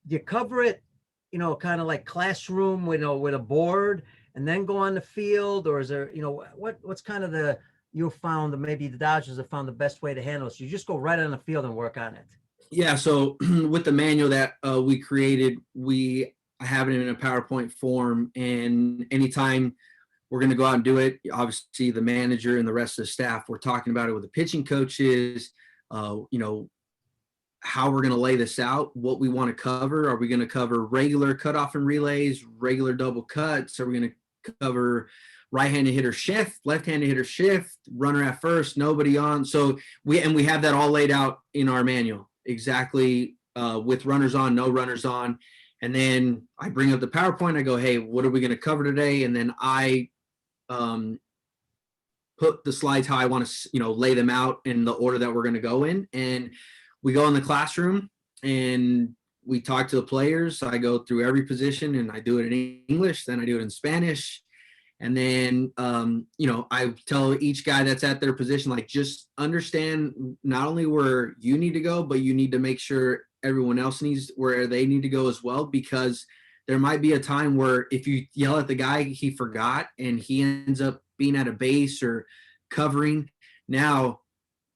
you cover it, you know, kind of like classroom with, you know, with a board and then go on the field? Or is there, you know, what's kind of you found that maybe the Dodgers have found the best way to handle it? So you just go right on the field and work on it. Yeah. So with the manual that we created, I have it in a PowerPoint form, and anytime we're going to go out and do it, obviously the manager and the rest of the staff, we're talking about it with the pitching coaches, you know, how we're going to lay this out, what we want to cover. Are we going to cover regular cutoff and relays, regular double cuts? Are we going to cover right-handed hitter shift, left-handed hitter shift, runner at first, nobody on? So we have that all laid out in our manual, exactly with runners on, no runners on. And then I bring up the PowerPoint. I go, hey, what are we going to cover today? And then I put the slides how I want to, you know, lay them out in the order that we're going to go in. And we go in the classroom and we talk to the players. I go through every position, and I do it in English. Then I do it in Spanish. And then, you know, I tell each guy that's at their position, like, just understand not only where you need to go, but you need to make sure everyone else needs where they need to go as well, because there might be a time where if you yell at the guy, he forgot and he ends up being at a base or covering. Now,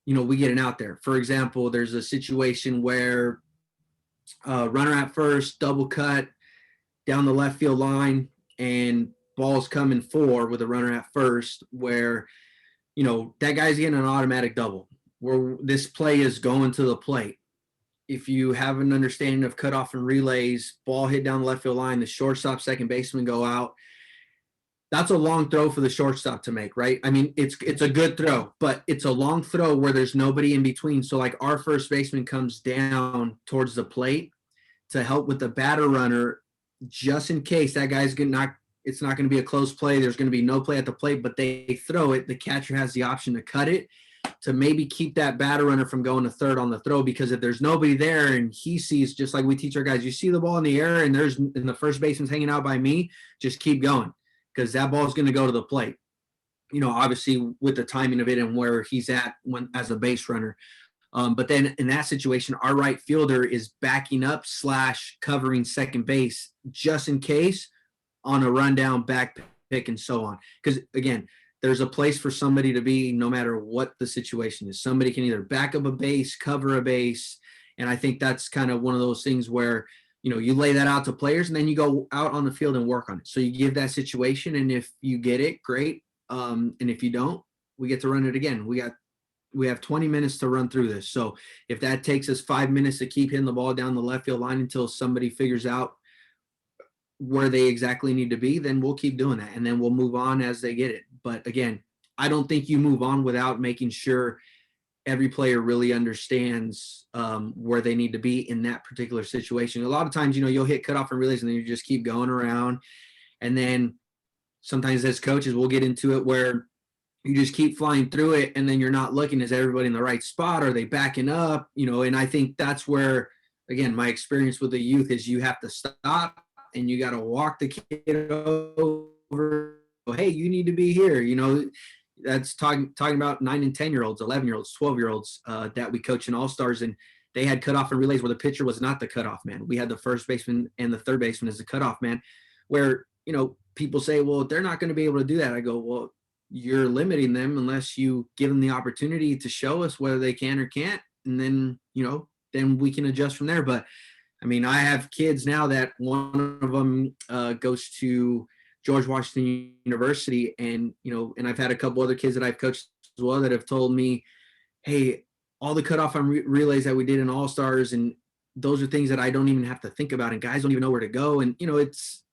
you know, we get an out there. For example, there's a situation where runner at first, double cut down the left field line, and ball's coming for with a runner at first, where, you know, that guy's getting an automatic double, where this play is going to the plate. If you have an understanding of cutoff and relays, ball hit down the left field line, the shortstop, second baseman go out. That's a long throw for the shortstop to make, right? I mean, it's a good throw, but it's a long throw where there's nobody in between. So like our first baseman comes down towards the plate to help with the batter runner, just in case that guy's it's not going to be a close play. There's going to be no play at the plate, but they throw it. The catcher has the option to cut it to maybe keep that batter runner from going to third on the throw, because if there's nobody there and he sees, just like we teach our guys, you see the ball in the air and the first baseman's hanging out by me, just keep going, because that ball is going to go to the plate. You know, obviously with the timing of it and where he's at as a base runner. But then in that situation, our right fielder is backing up / covering second base just in case on a rundown, back pick, and so on. Because again, there's a place for somebody to be no matter what the situation is. Somebody can either back up a base, cover a base. And I think that's kind of one of those things where, you know, you lay that out to players and then you go out on the field and work on it. So you give that situation, and if you get it, great. And if you don't, we get to run it again. We got we have 20 minutes to run through this. So if that takes us 5 minutes to keep hitting the ball down the left field line until somebody figures out where they exactly need to be, then we'll keep doing that. And then we'll move on as they get it. But again, I don't think you move on without making sure every player really understands where they need to be in that particular situation. A lot of times, you'll hit cutoff and relays and then you just keep going around. And then sometimes as coaches, we'll get into it where you just keep flying through it and then you're not looking, is everybody in the right spot? Are they backing up? And I think that's where, again, my experience with the youth is you have to stop and you got to walk the kid over. Hey, you need to be here. That's talking about 9 and 10-year-olds, 11-year-olds, 12-year-olds that we coach in All-Stars, and they had cutoff and relays where the pitcher was not the cutoff man. We had the first baseman and the third baseman as the cutoff man, where people say, well, they're not going to be able to do that. I go, well, you're limiting them unless you give them the opportunity to show us whether they can or can't, and then then we can adjust from there. But I mean, I have kids now that one of them goes to George Washington University, and and I've had a couple other kids that I've coached as well that have told me, hey, all the cutoff on relays that we did in All-Stars, and those are things that I don't even have to think about, and guys don't even know where to go. And it's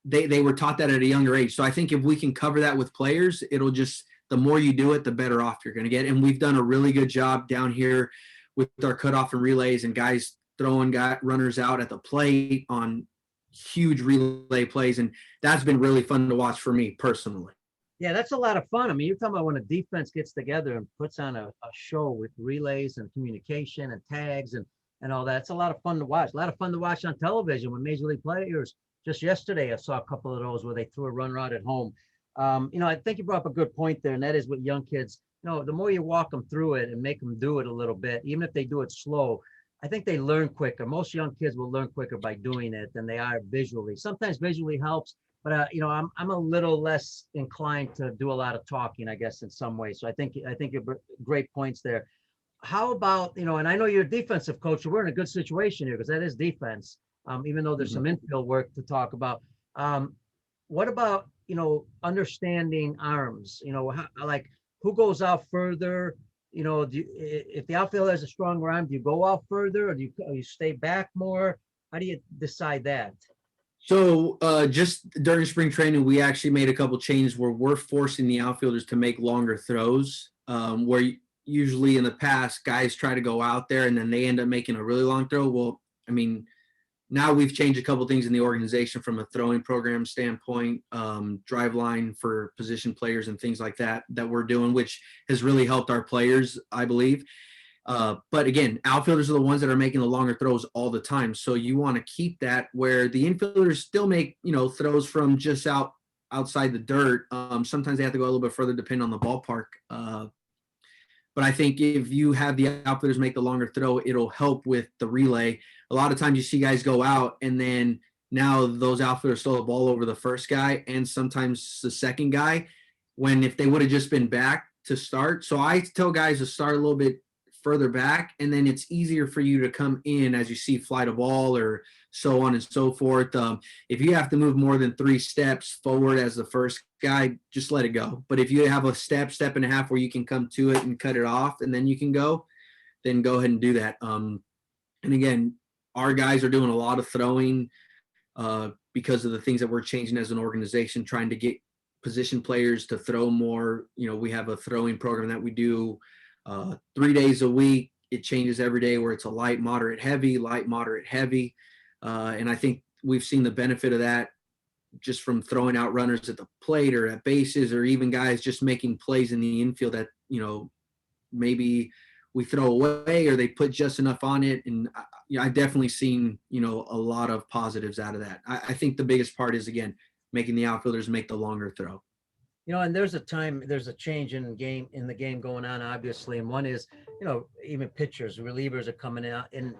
they were taught that at a younger age. So I think if we can cover that with players, it'll just, the more you do it, the better off you're going to get. And we've done a really good job down here with our cutoff and relays and guys throwing runners out at the plate on huge relay plays, and that's been really fun to watch for me personally. Yeah, that's a lot of fun. I mean, you're talking about when a defense gets together and puts on a show with relays and communication and tags and all that. It's a lot of fun to watch. A lot of fun to watch on television with Major League players. Just yesterday, I saw a couple of those where they threw a runner out at home. I think you brought up a good point there, and that is with young kids. The more you walk them through it and make them do it a little bit, even if they do it slow, I think they learn quicker. Most young kids will learn quicker by doing it than they are visually. Sometimes visually helps, but I'm a little less inclined to do a lot of talking, I guess, in some ways. So I think you're great points there. How about, and I know you're a defensive coach, so we're in a good situation here because that is defense, even though there's some infield work to talk about. What about, understanding arms, who goes out further? If the outfield has a stronger arm, do you go out further or do you stay back more? How do you decide that? So just during spring training, we actually made a couple changes where we're forcing the outfielders to make longer throws, where usually in the past guys try to go out there and then they end up making a really long throw. Well, I mean, now we've changed a couple things in the organization from a throwing program standpoint, drive line for position players and things like that we're doing, which has really helped our players, I believe. But again, outfielders are the ones that are making the longer throws all the time. So you want to keep that where the infielders still make, throws from just outside the dirt. Sometimes they have to go a little bit further depending on the ballpark. But I think if you have the outfielders make the longer throw, it'll help with the relay. A lot of times you see guys go out and then now those outfielders throw the ball over the first guy and sometimes the second guy, when if they would have just been back to start. So I tell guys to start a little bit further back, and then it's easier for you to come in as you see fly the ball or so on and so forth. If you have to move more than 3 steps forward as the first guy, just let it go. But if you have a step and a half where you can come to it and cut it off and then you can go, then go ahead and do that. And again, our guys are doing a lot of throwing because of the things that we're changing as an organization, trying to get position players to throw more. We have a throwing program that we do 3 days a week. It changes every day where it's a light, moderate, heavy. And I think we've seen the benefit of that just from throwing out runners at the plate or at bases, or even guys just making plays in the infield that, maybe we throw away or they put just enough on it. And I definitely seen, a lot of positives out of that. I think the biggest part is, again, making the outfielders make the longer throw. And there's a change in the game going on, obviously. And one is, even pitchers, relievers are coming out and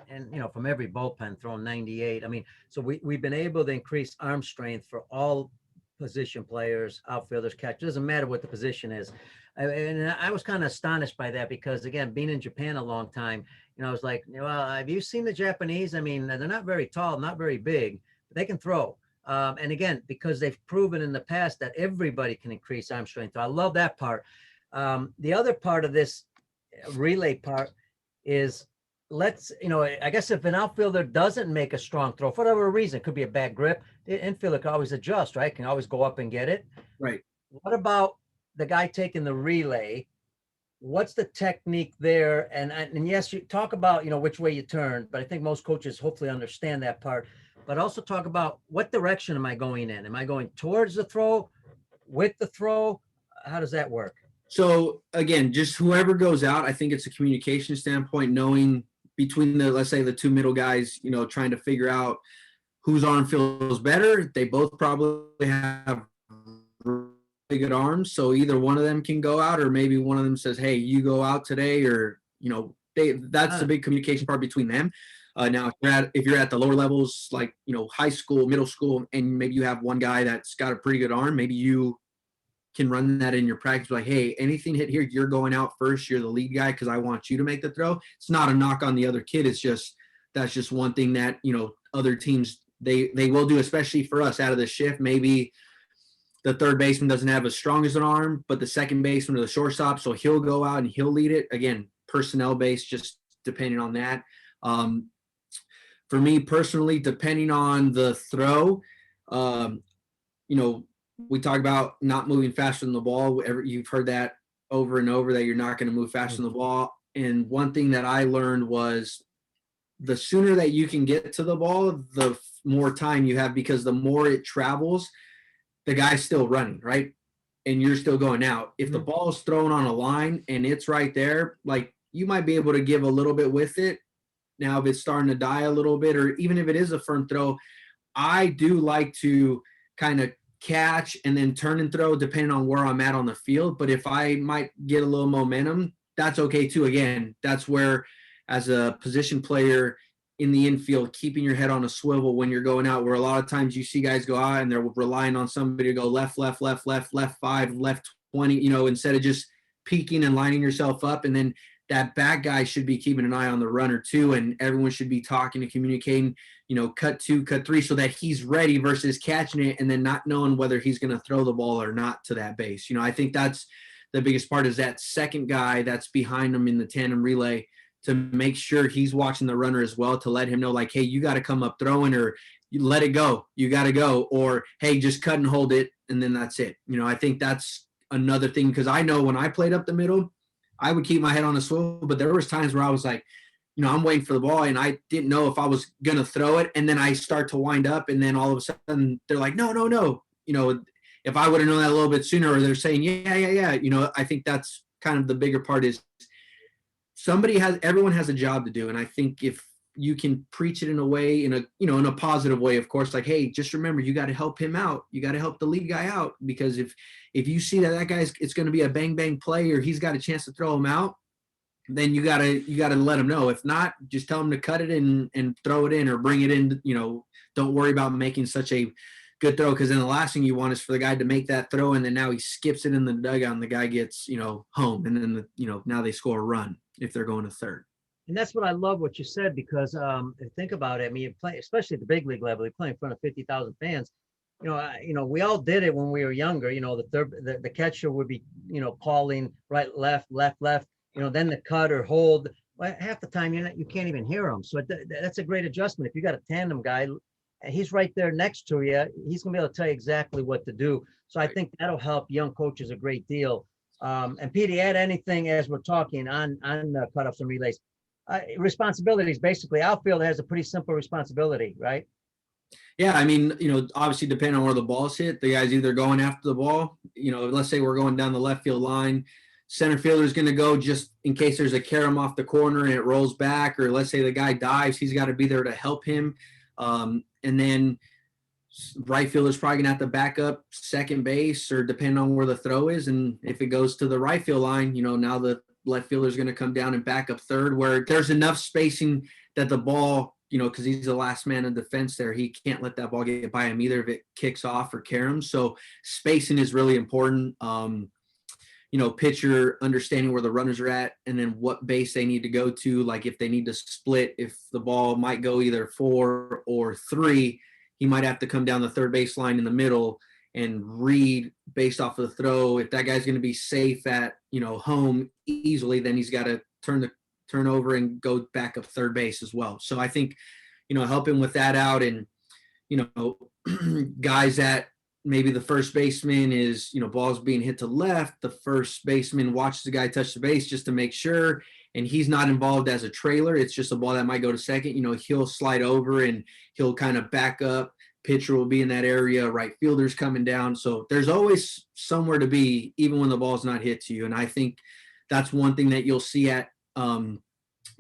from every bullpen throwing 98. I mean, so we've been able to increase arm strength for all position players, outfielders, catchers. Doesn't matter what the position is. And I was kind of astonished by that because, again, being in Japan a long time, I was like, well, have you seen the Japanese? I mean, they're not very tall, not very big, but they can throw. And again, because they've proven in the past that everybody can increase arm strength. So I love that part. The other part of this relay part is I guess if an outfielder doesn't make a strong throw for whatever reason, could be a bad grip, the infielder can always adjust, right? Can always go up and get it. Right. What about the guy taking the relay? What's the technique there? And yes, you talk about, which way you turn, but I think most coaches hopefully understand that part. But also talk about what direction am I going in? Am I going towards the throw, with the throw? How does that work? So again, just whoever goes out, I think it's a communication standpoint, knowing between let's say the two middle guys, trying to figure out whose arm feels better. They both probably have really good arms. So either one of them can go out, or maybe one of them says, hey, you go out today, or, that's the big communication part between them. Now, if you're at the lower levels, like, high school, middle school, and maybe you have one guy that's got a pretty good arm, maybe you can run that in your practice, like, hey, anything hit here, you're going out first. You're the lead guy because I want you to make the throw. It's not a knock on the other kid. It's just that's just one thing that other teams they will do, especially for us out of the shift. Maybe the third baseman doesn't have as strong as an arm, but the second baseman or the shortstop, so he'll go out and he'll lead it. Again, personnel based, just depending on that. For me personally, depending on the throw, we talk about not moving faster than the ball. You've heard that over and over, that you're not going to move faster than the ball. And one thing that I learned was the sooner that you can get to the ball, the more time you have, because the more it travels, the guy's still running, right? And you're still going out. If the ball is thrown on a line and it's right there, like, you might be able to give a little bit with it. Now, if it's starting to die a little bit, or even if it is a firm throw, I do like to kind of catch and then turn and throw depending on where I'm at on the field. But if I might get a little momentum, that's okay too. Again, that's where, as a position player in the infield, keeping your head on a swivel when you're going out, where a lot of times you see guys go out and they're relying on somebody to go left 5, left 20, instead of just peeking and lining yourself up. And then that back guy should be keeping an eye on the runner too, and everyone should be talking and communicating, cut 2, cut 3, so that he's ready, versus catching it and then not knowing whether he's going to throw the ball or not to that base. I think that's the biggest part, is that second guy that's behind him in the tandem relay, to make sure he's watching the runner as well, to let him know, like, hey, you got to come up throwing, or you let it go, you got to go, or hey, just cut and hold it, and then that's it. I think that's another thing, because I know when I played up the middle, I would keep my head on a swivel, but there was times where I was like, I'm waiting for the ball and I didn't know if I was going to throw it. And then I start to wind up, and then all of a sudden they're like, no. If I would have known that a little bit sooner, or they're saying, yeah. I think that's kind of the bigger part, is everyone has a job to do. And I think if you can preach it in a way, in a positive way, of course, like, hey, just remember, you got to help him out. You got to help the lead guy out, because if you see that guy's, it's going to be a bang, bang play, or he's got a chance to throw him out, then you gotta let him know. If not, just tell him to cut it and throw it in, or bring it in. Don't worry about making such a good throw, because then the last thing you want is for the guy to make that throw, and then now he skips it in the dugout and the guy gets, home, and then now they score a run if they're going to third. And that's what I love what you said, because think about it. I mean, you play, especially at the big league level, you play in front of 50,000 fans. We all did it when we were younger. The catcher would be, calling right, left, then the cut or hold. Well, half the time you can't even hear them. So that's a great adjustment. If you got a tandem guy, he's right there next to you, he's gonna be able to tell you exactly what to do. So I think that'll help young coaches a great deal. And Petey, add anything as we're talking on cutoffs and relays. Responsibilities, basically, outfield has a pretty simple responsibility, right? Yeah, I mean, obviously depending on where the ball's hit, the guy's either going after the ball, let's say we're going down the left field line, center fielder is going to go just in case there's a carom off the corner and it rolls back, or let's say the guy dives, he's got to be there to help him. And then right fielder is probably going to have to back up second base, or depending on where the throw is. And if it goes to the right field line, now the left fielder is going to come down and back up third, where there's enough spacing that the ball, because he's the last man in defense there, he can't let that ball get by him either if it kicks off or caroms. So spacing is really important. Pitcher understanding where the runners are at, and then what base they need to go to. Like if they need to split, if the ball might go either 4 or 3, he might have to come down the third base line in the middle and read based off of the throw. If that guy's going to be safe at, home easily, then he's got to turn over and go back up third base as well. So I think, helping with that out, and, guys that maybe the first baseman is, balls being hit to left, the first baseman watches the guy touch the base just to make sure, and he's not involved as a trailer. It's just a ball that might go to second. He'll slide over and he'll kind of back up. Pitcher will be in that area. Right fielder's coming down. So there's always somewhere to be, even when the ball's not hit to you. And I think that's one thing that you'll see at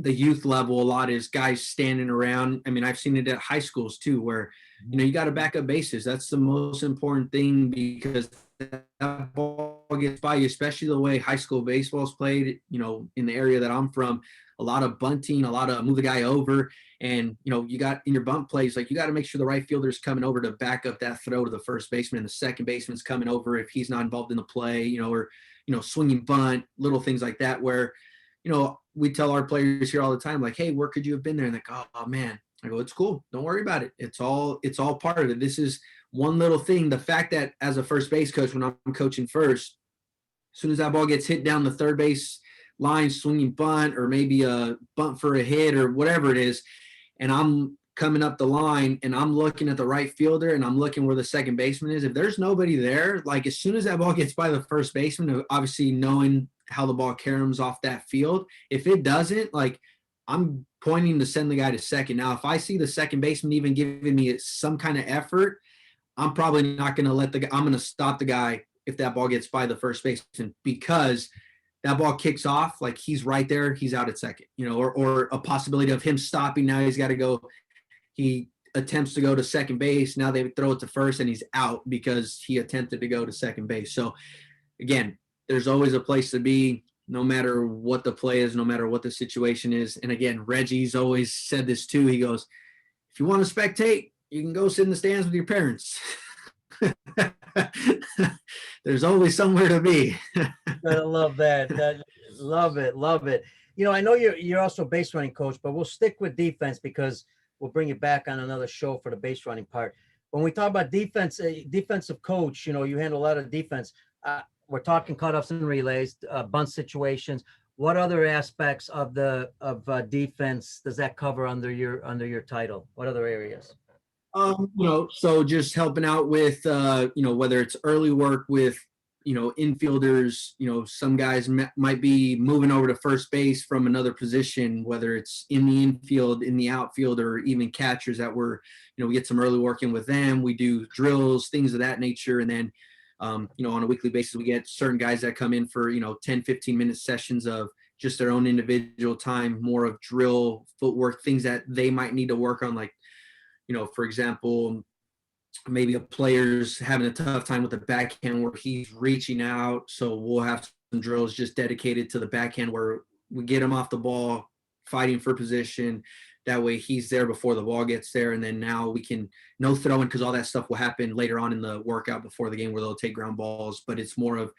the youth level a lot, is guys standing around. I mean, I've seen it at high schools too, where, you got to back up bases. That's the most important thing, because that ball gets by you, especially the way high school baseball is played, in the area that I'm from. A lot of bunting, a lot of move the guy over. And, you got in your bunt plays, like, you got to make sure the right fielder is coming over to back up that throw to the first baseman, and the second baseman's coming over if he's not involved in the play, or, swinging bunt, little things like that, where, we tell our players here all the time, like, hey, where could you have been there? And like, oh man. I go, it's cool. Don't worry about it. It's all part of it. This is one little thing. The fact that as a first base coach, when I'm coaching first, as soon as that ball gets hit down the third base line, swinging bunt, or maybe a bunt for a hit or whatever it is, and I'm coming up the line and I'm looking at the right fielder and I'm looking where the second baseman is, if there's nobody there, like, as soon as that ball gets by the first baseman, obviously knowing how the ball caroms off that field, if it doesn't, like, I'm pointing to send the guy to second. Now, if I see the second baseman even giving me some kind of effort, I'm probably not going to I'm going to stop the guy if that ball gets by the first baseman, because that ball kicks off, like, he's right there, he's out at second, or a possibility of him stopping. Now he's got to go. He attempts to go to second base. Now they throw it to first and he's out because he attempted to go to second base. So again, there's always a place to be, no matter what the play is, no matter what the situation is. And again, Reggie's always said this too. He goes, if you want to spectate, you can go sit in the stands with your parents. There's always somewhere to be. I love that. Love it. I know you're also a base running coach, but we'll stick with defense because we'll bring it back on another show for the base running part. When we talk about defense, defensive coach, you handle a lot of defense. We're talking cutoffs and relays, bunt situations. What other aspects of defense does that cover under your title? What other areas? So just helping out with, whether it's early work with, infielders, some guys might be moving over to first base from another position, whether it's in the infield, in the outfield, or even catchers that we get some early work in with them. We do drills, things of that nature. And then, on a weekly basis, we get certain guys that come in for, 10, 15-minute sessions of just their own individual time, more of drill, footwork, things that they might need to work on. Like, for example, maybe a player's having a tough time with the backhand where he's reaching out. So we'll have some drills just dedicated to the backhand where we get him off the ball, fighting for position. That way he's there before the ball gets there. And then now we can no throwing, because all that stuff will happen later on in the workout before the game where they'll take ground balls. But it's more of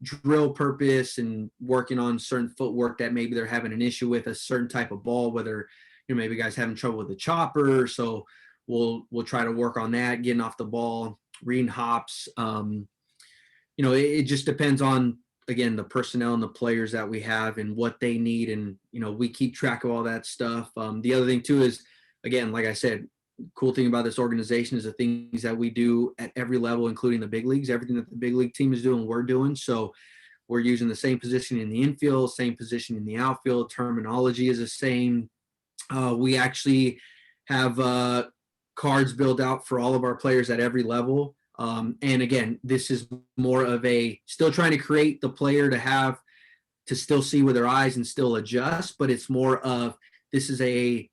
drill purpose and working on certain footwork that maybe they're having an issue with a certain type of ball, whether, maybe guys having trouble with the chopper. So we'll try to work on that, getting off the ball, reading hops. It just depends on, again, the personnel and the players that we have and what they need. And, we keep track of all that stuff. The other thing too is, again, like I said, cool thing about this organization is the things that we do at every level, including the big leagues. Everything that the big league team is doing, we're doing. So we're using the same position in the infield, same position in the outfield. Terminology is the same. We actually have cards built out for all of our players at every level. And again, this is more of still trying to create the player to still see with their eyes and still adjust, but it's more of, this is a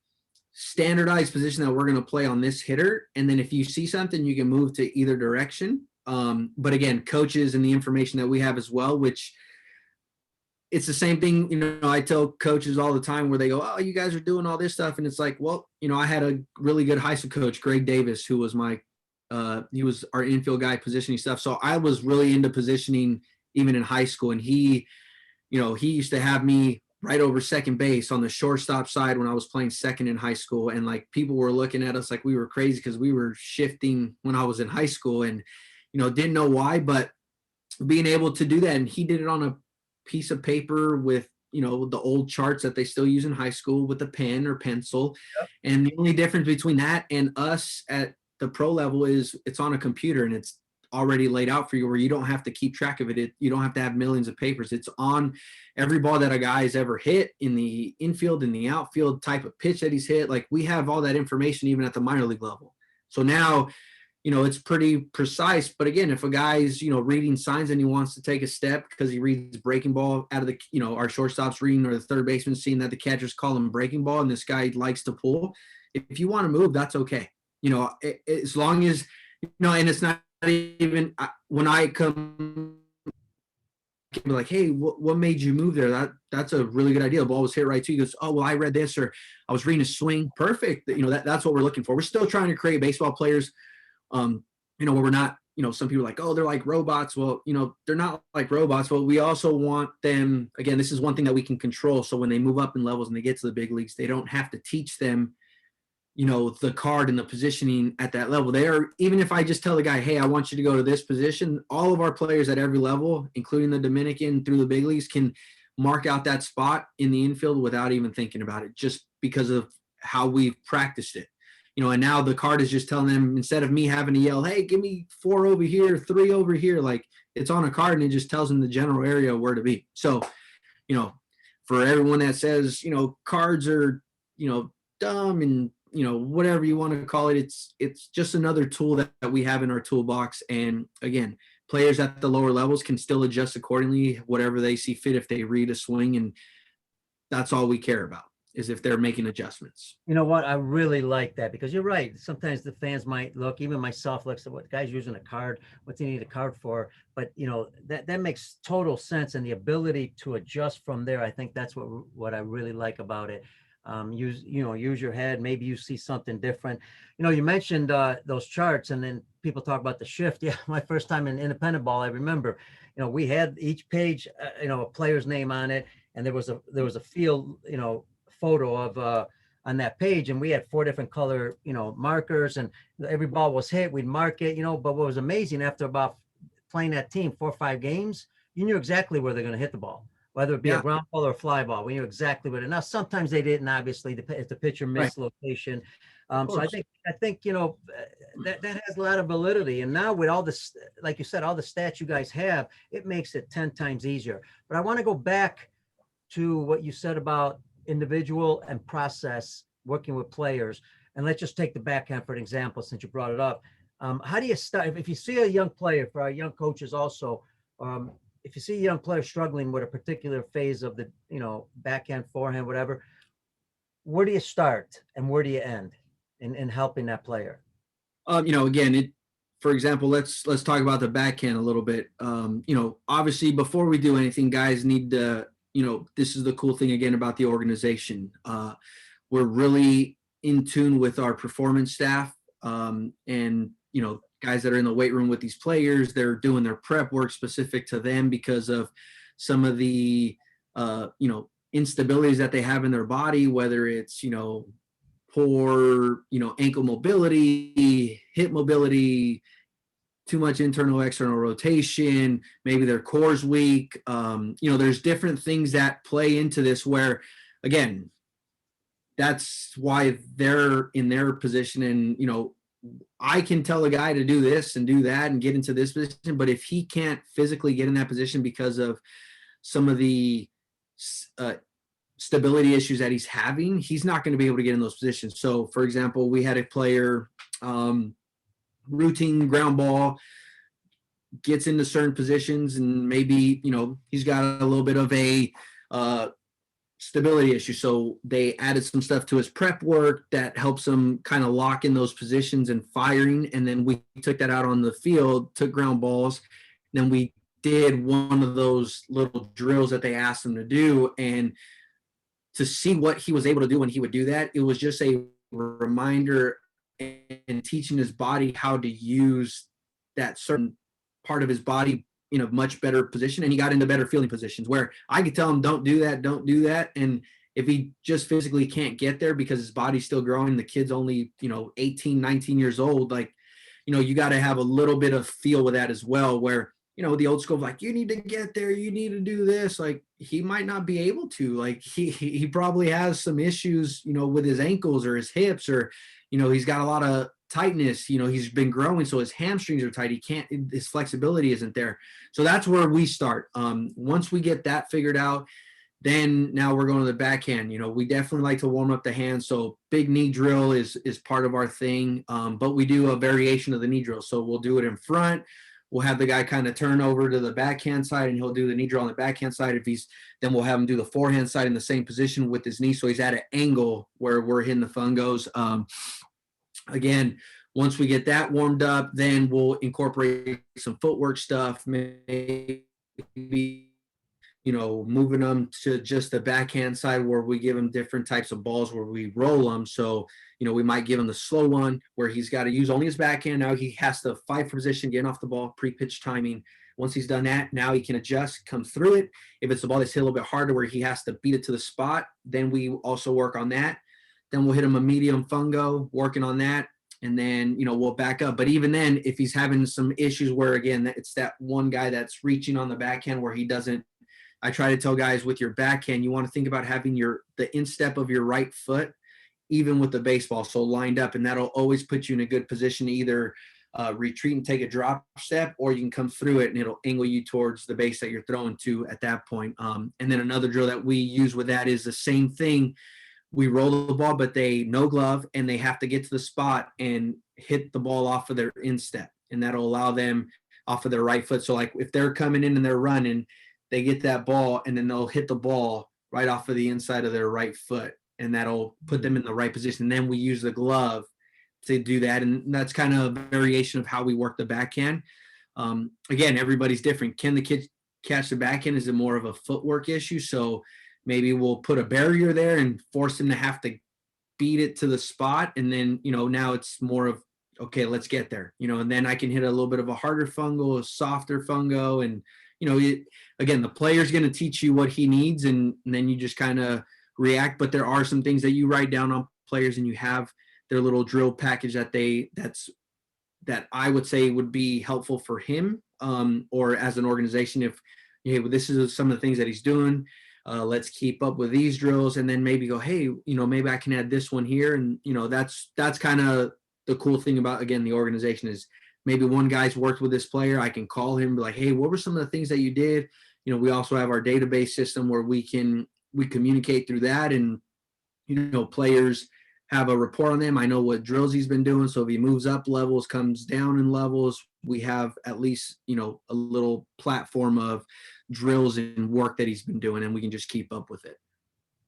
standardized position that we're going to play on this hitter. And then if you see something, you can move to either direction. But again, coaches and the information that we have as well, which it's the same thing, I tell coaches all the time where they go, oh, you guys are doing all this stuff. And it's like, well, I had a really good high school coach, Greg Davis, who was he was our infield guy, positioning stuff. So I was really into positioning even in high school. And he used to have me right over second base on the shortstop side when I was playing second in high school. And like, people were looking at us like we were crazy because we were shifting when I was in high school and, didn't know why, but being able to do that. And he did it on a piece of paper with the old charts that they still use in high school with a pen or pencil. Yep. And the only difference between that and us at the pro level is it's on a computer and it's already laid out for you, where you don't have to keep track of it. You don't have to have millions of papers. It's on every ball that a guy has ever hit in the infield, in the outfield, type of pitch that he's hit. Like, we have all that information even at the minor league level. So now, it's pretty precise. But again, if a guy's, reading signs and he wants to take a step because he reads breaking ball out of the, our shortstop's reading, or the third baseman seeing that the catcher's calling breaking ball and this guy likes to pull, if you want to move, that's okay. As long as, and it's not even when I come be like, hey, what made you move there? That's a really good idea. The ball was hit right to you. He goes, oh, well, I read this, or I was reading a swing. Perfect. That's what we're looking for. We're still trying to create baseball players, where we're not, some people are like, oh, they're like robots. Well, they're not like robots, but we also want them, again, this is one thing that we can control. So when they move up in levels and they get to the big leagues, they don't have to teach them, the card and the positioning at that level. They are, even if I just tell the guy, hey, I want you to go to this position, all of our players at every level, including the Dominican through the big leagues, can mark out that spot in the infield without even thinking about it, just because of how we've practiced it. And now the card is just telling them, instead of me having to yell, hey, give me 4 over here, 3 over here, like, it's on a card and it just tells them the general area where to be. So, for everyone that says, cards are, dumb and, whatever you want to call it, it's just another tool that we have in our toolbox. And again, players at the lower levels can still adjust accordingly, whatever they see fit, if they read a swing. And that's all we care about, is if they're making adjustments. You know what? I really like that, because you're right. Sometimes the fans might look, even myself looks at what the guy's using a card, what's he need a card for? But that makes total sense. And the ability to adjust from there, I think that's what I really like about it. Use your head. Maybe you see something different. You mentioned those charts, and then people talk about the shift. Yeah, my first time in independent ball, I remember, we had each page, a player's name on it, and there was a field, photo of on that page, and we had 4 different color, markers, and every ball was hit, we'd mark it, but what was amazing, after about playing that team 4 or 5 games, you knew exactly where they're going to hit the ball, whether it be a ground ball or a fly ball. We knew exactly what it. Now, sometimes they didn't, obviously, if the pitcher missed location. So I think that has a lot of validity. And now with all this, like you said, all the stats you guys have, it makes it 10 times easier. But I want to go back to what you said about individual and process working with players. And let's just take the backhand for an example, since you brought it up. How do you start, if you see a young player, for our young coaches also, if you see a young player struggling with a particular phase of the, backhand, forehand, whatever, where do you start and where do you end in helping that player? Again, for example, let's talk about the backhand a little bit. Obviously, before we do anything, guys need to, this is the cool thing again about the organization. We're really in tune with our performance staff, and guys that are in the weight room with these players. They're doing their prep work specific to them because of some of the instabilities that they have in their body, whether it's poor ankle mobility, hip mobility, too much internal external rotation, maybe their core's weak. There's different things that play into this, where again, that's why they're in their position. And I can tell a guy to do this and do that and get into this position, but if he can't physically get in that position because of some of the stability issues that he's having, he's not going to be able to get in those positions. So, for example, we had a player, routine ground ball, gets into certain positions, and maybe he's got a little bit of a stability issue. So they added some stuff to his prep work that helps him kind of lock in those positions and firing. And then we took that out on the field, took ground balls. Then we did one of those little drills that they asked him to do. And to see what he was able to do when he would do that, it was just a reminder and teaching his body how to use that certain part of his body in a much better position. And he got into better fielding positions, where I could tell him, don't do that. And if he just physically can't get there because his body's still growing, the kid's only, 18, 19 years old, like, you got to have a little bit of feel with that as well, where the old school, like, you need to get there, you need to do this. Like, he might not be able to, like, he probably has some issues, with his ankles or his hips, or, he's got a lot of tightness, he's been growing. So his hamstrings are tight. His flexibility isn't there. So that's where we start. Once we get that figured out, then now we're going to the backhand. We definitely like to warm up the hands. So big knee drill is part of our thing. But we do a variation of the knee drill. So we'll do it in front. We'll have the guy kind of turn over to the backhand side, and he'll do the knee drill on the backhand side. Then we'll have him do the forehand side in the same position with his knee. So he's at an angle where we're hitting the fungos. Again, once we get that warmed up, then we'll incorporate some footwork stuff, maybe, moving them to just the backhand side where we give him different types of balls where we roll them. So, we might give him the slow one where he's got to use only his backhand. Now he has to fight for position, getting off the ball, pre-pitch timing. Once he's done that, now he can adjust, come through it. If it's a ball that's hit a little bit harder where he has to beat it to the spot, then we also work on that. Then we'll hit him a medium fungo, working on that. And then, we'll back up. But even then, if he's having some issues where, again, it's that one guy that's reaching on the backhand where he doesn't, I try to tell guys with your backhand, you want to think about having the instep of your right foot, even with the baseball, so lined up, and that'll always put you in a good position to either retreat and take a drop step, or you can come through it and it'll angle you towards the base that you're throwing to at that point. And then another drill that we use with that is the same thing. We roll the ball, but they no glove, and they have to get to the spot and hit the ball off of their instep, and that'll allow them off of their right foot. So like if they're coming in and they're running, they get that ball, and then they'll hit the ball right off of the inside of their right foot, and that'll put them in the right position. And then we use the glove to do that, and that's kind of a variation of how we work the backhand. Again, everybody's different. Can the kid catch the backhand? Is it more of a footwork issue? So maybe we'll put a barrier there and force him to have to beat it to the spot, and then now it's more of, okay, let's get there, and then I can hit a little bit of a harder fungo, a softer fungo, and again, the player's going to teach you what he needs, and then you just kind of react. But there are some things that you write down on players, and you have their little drill package that I would say would be helpful for him, or as an organization. If, hey, well, this is some of the things that he's doing, let's keep up with these drills, and then maybe go, hey, maybe I can add this one here. And that's kind of the cool thing about, again, the organization is, maybe one guy's worked with this player, I can call him, be like, hey, what were some of the things that you did? We also have our database system where we communicate through that, and players have a report on them. I know what drills he's been doing. So if he moves up levels, comes down in levels, we have at least, a little platform of drills and work that he's been doing, and we can just keep up with it.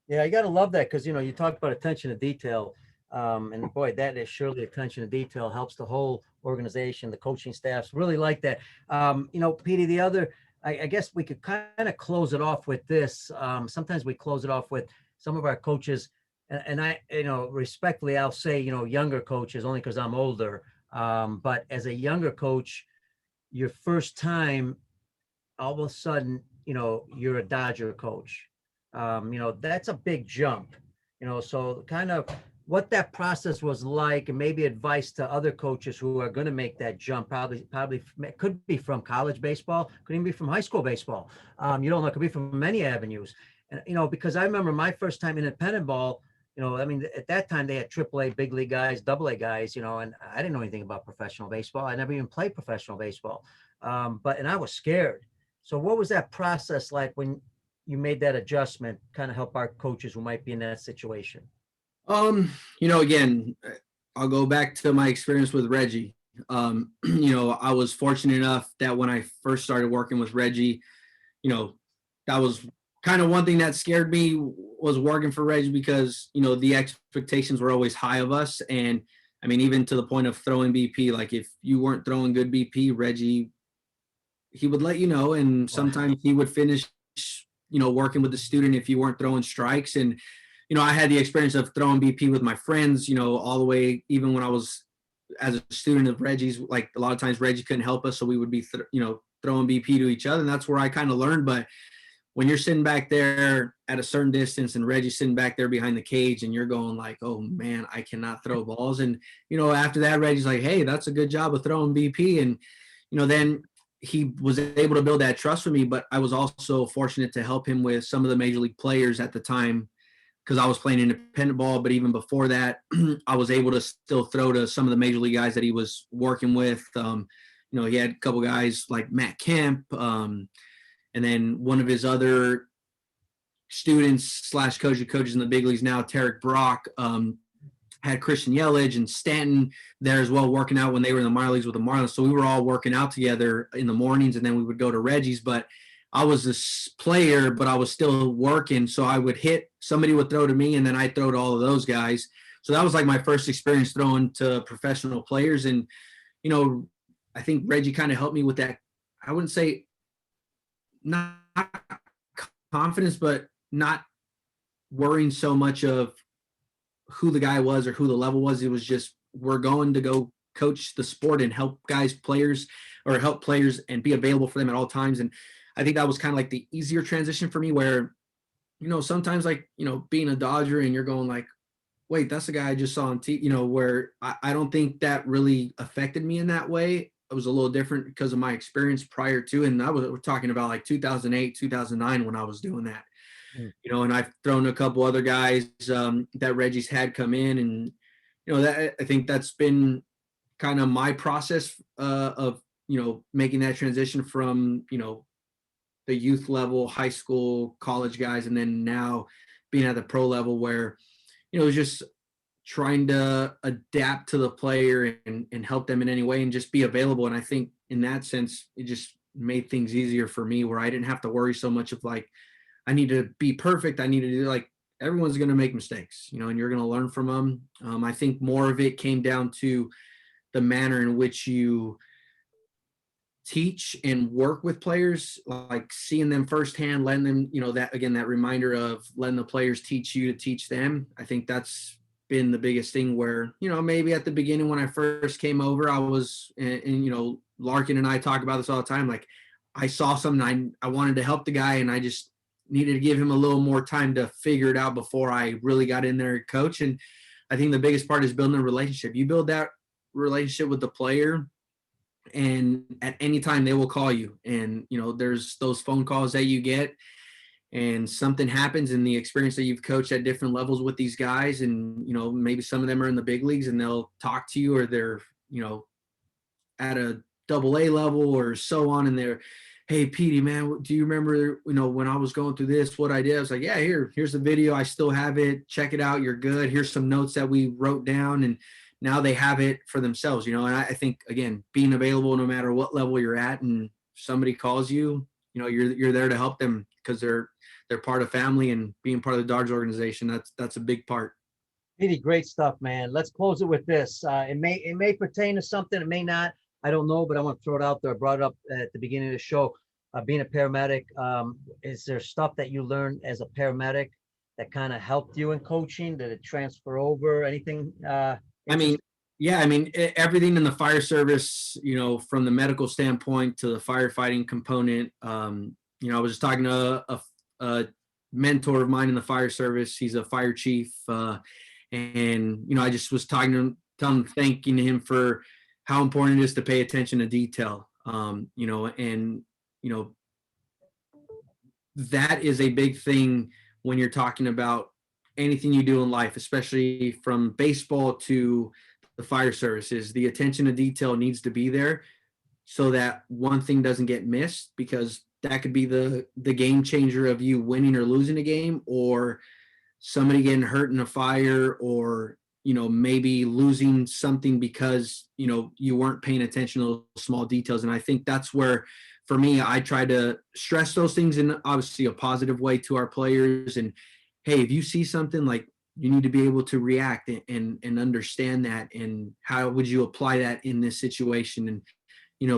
Yeah, you got to love that, because, you talk about attention to detail. And boy, that is surely attention to detail, helps the whole organization, the coaching staffs really like that. Petey, the other, I guess we could kind of close it off with this. Sometimes we close it off with some of our coaches, and I, respectfully, I'll say, younger coaches, only because I'm older. But as a younger coach, your first time, all of a sudden, you're a Dodger coach. That's a big jump, so kind of what that process was like, and maybe advice to other coaches who are going to make that jump. Probably could be from college baseball, could even be from high school baseball. You don't know, it could be from many avenues. And, because I remember my first time independent ball, at that time they had AAA, big league guys, AA guys, and I didn't know anything about professional baseball. I never even played professional baseball. And I was scared. So what was that process like when you made that adjustment, kind of help our coaches who might be in that situation? Again, I'll go back to my experience with Reggie. I was fortunate enough that when I first started working with Reggie, that was kind of one thing that scared me, was working for Reggie, because, the expectations were always high of us. And even to the point of throwing BP, like if you weren't throwing good BP, Reggie, he would let you know. And sometimes he would finish, working with the student if you weren't throwing strikes. And, I had the experience of throwing BP with my friends, all the way, even when I was as a student of Reggie's, like a lot of times Reggie couldn't help us. So we would be, throwing BP to each other. And that's where I kind of learned. But when you're sitting back there at a certain distance and Reggie's sitting back there behind the cage, and you're going like, oh man, I cannot throw balls. And, after that, Reggie's like, hey, that's a good job of throwing BP. And, then he was able to build that trust with me, but I was also fortunate to help him with some of the major league players at the time, because I was playing independent ball. But even before that, I was able to still throw to some of the major league guys that he was working with. He had a couple guys like Matt Kemp, and then one of his other students / coaches in the big leagues now, Tarek Brock, had Christian Yelich and Stanton there as well, working out when they were in the minor leagues with the Marlins. So we were all working out together in the mornings, and then we would go to Reggie's. But I was this player, but I was still working. So I would hit, somebody would throw to me, and then I'd throw to all of those guys. So that was like my first experience throwing to professional players. And, I think Reggie kind of helped me with that. I wouldn't say not confidence, but not worrying so much of who the guy was or who the level was. It was just, we're going to go coach the sport and help players and be available for them at all times. And I think that was kind of like the easier transition for me, where, sometimes like, being a Dodger and you're going like, wait, that's the guy I just saw on TV, where I don't think that really affected me in that way. It was a little different because of my experience prior to, and we're talking about like 2008, 2009 when I was doing that. And I've thrown a couple other guys that Reggie's had come in, and that I think that's been kind of my process of making that transition from the youth level, high school, college guys, and then now being at the pro level, where just trying to adapt to the player and help them in any way and just be available. And I think in that sense, it just made things easier for me, where I didn't have to worry so much of like, I need to be perfect. I need to do, like, everyone's going to make mistakes, and you're going to learn from them. I think more of it came down to the manner in which you teach and work with players, like seeing them firsthand, letting them, that reminder of letting the players teach you to teach them. I think that's been the biggest thing, where, maybe at the beginning when I first came over, I was, and Larkin and I talk about this all the time. Like, I saw something, I wanted to help the guy, and I just needed to give him a little more time to figure it out before I really got in there and coach. And I think the biggest part is building a relationship. You build that relationship with the player, and at any time they will call you. And, there's those phone calls that you get, and something happens in the experience that you've coached at different levels with these guys. And, maybe some of them are in the big leagues and they'll talk to you, or they're, at a AA level or so on. And they're, hey, Petey, man, do you remember, when I was going through this, what I did? I was like, yeah, here's the video. I still have it. Check it out. You're good. Here's some notes that we wrote down. And now they have it for themselves, and I think, again, being available no matter what level you're at, and if somebody calls you, you're there to help them, because they're part of family, and being part of the Dodgers organization, that's a big part. Really great stuff, man. Let's close it with this. It may pertain to something, it may not. I don't know, but I want to throw it out there. I brought it up at the beginning of the show. Being a paramedic, is there stuff that you learned as a paramedic that kind of helped you in coaching? Did it transfer over? Anything? Everything in the fire service, from the medical standpoint to the firefighting component. I was just talking to a mentor of mine in the fire service. He's a fire chief. And I just was talking to him, thanking him for how important it is to pay attention to detail. That is a big thing when you're talking about anything you do in life, especially from baseball to the fire service. Is the attention to detail needs to be there, so that one thing doesn't get missed, because that could be the game changer of you winning or losing a game, or somebody getting hurt in a fire, or maybe losing something because you weren't paying attention to those small details. And I think that's where, for me, I try to stress those things in obviously a positive way to our players. And hey, if you see something, like, you need to be able to react and understand that, and how would you apply that in this situation, and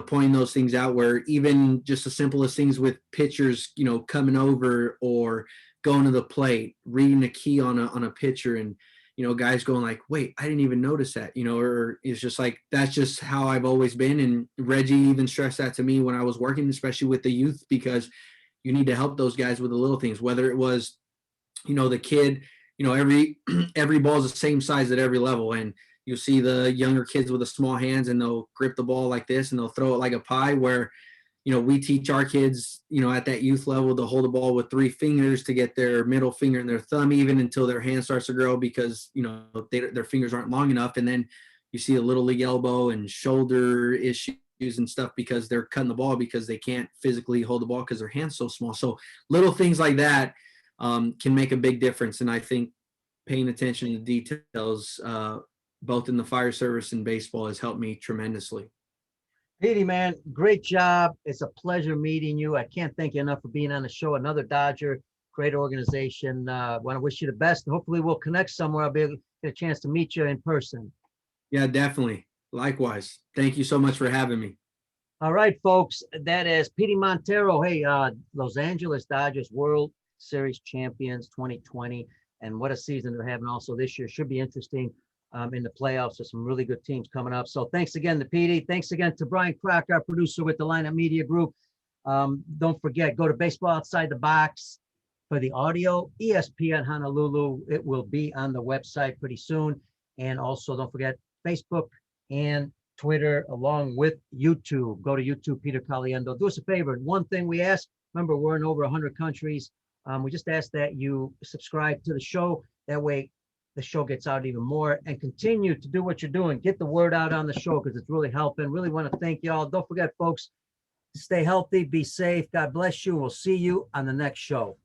pointing those things out, where even just the simplest things with pitchers, coming over or going to the plate, reading a key on a pitcher, and guys going like, wait, I didn't even notice that, or it's just like, that's just how I've always been. And Reggie even stressed that to me when I was working, especially with the youth, because you need to help those guys with the little things, whether it was, the kid, every ball is the same size at every level. And you'll see the younger kids with the small hands, and they'll grip the ball like this, and they'll throw it like a pie, where we teach our kids, at that youth level to hold the ball with 3 fingers, to get their middle finger and their thumb even until their hand starts to grow, because, their fingers aren't long enough. And then you see a little league elbow and shoulder issues and stuff because they're cutting the ball because they can't physically hold the ball because their hand's so small. So little things like that can make a big difference. And I think paying attention to the details, both in the fire service and baseball, has helped me tremendously. Petey, man, great job. It's a pleasure meeting you. I can't thank you enough for being on the show. Another Dodger, great organization. Want to wish you the best. And hopefully we'll connect somewhere. I'll be able to get a chance to meet you in person. Yeah, definitely. Likewise. Thank you so much for having me. All right, folks. That is Petey Montero. Hey, Los Angeles Dodgers World Series champions 2020. And what a season they're having also this year. Should be interesting in the playoffs. There's some really good teams coming up. So thanks again to Petey. Thanks again to Brian Crock, our producer with the Lineup Media Group. Don't forget, go to Baseball Outside the Box for the audio. ESPN Honolulu. It will be on the website pretty soon. And also don't forget Facebook and Twitter, along with YouTube. Go to YouTube, Peter Caliendo. Do us a favor. One thing we ask, remember, we're in over 100 countries. We just ask that you subscribe to the show. That way the show gets out even more, and continue to do what you're doing. Get the word out on the show because it's really helping. Really want to thank y'all. Don't forget, folks, stay healthy, be safe. God bless you. We'll see you on the next show.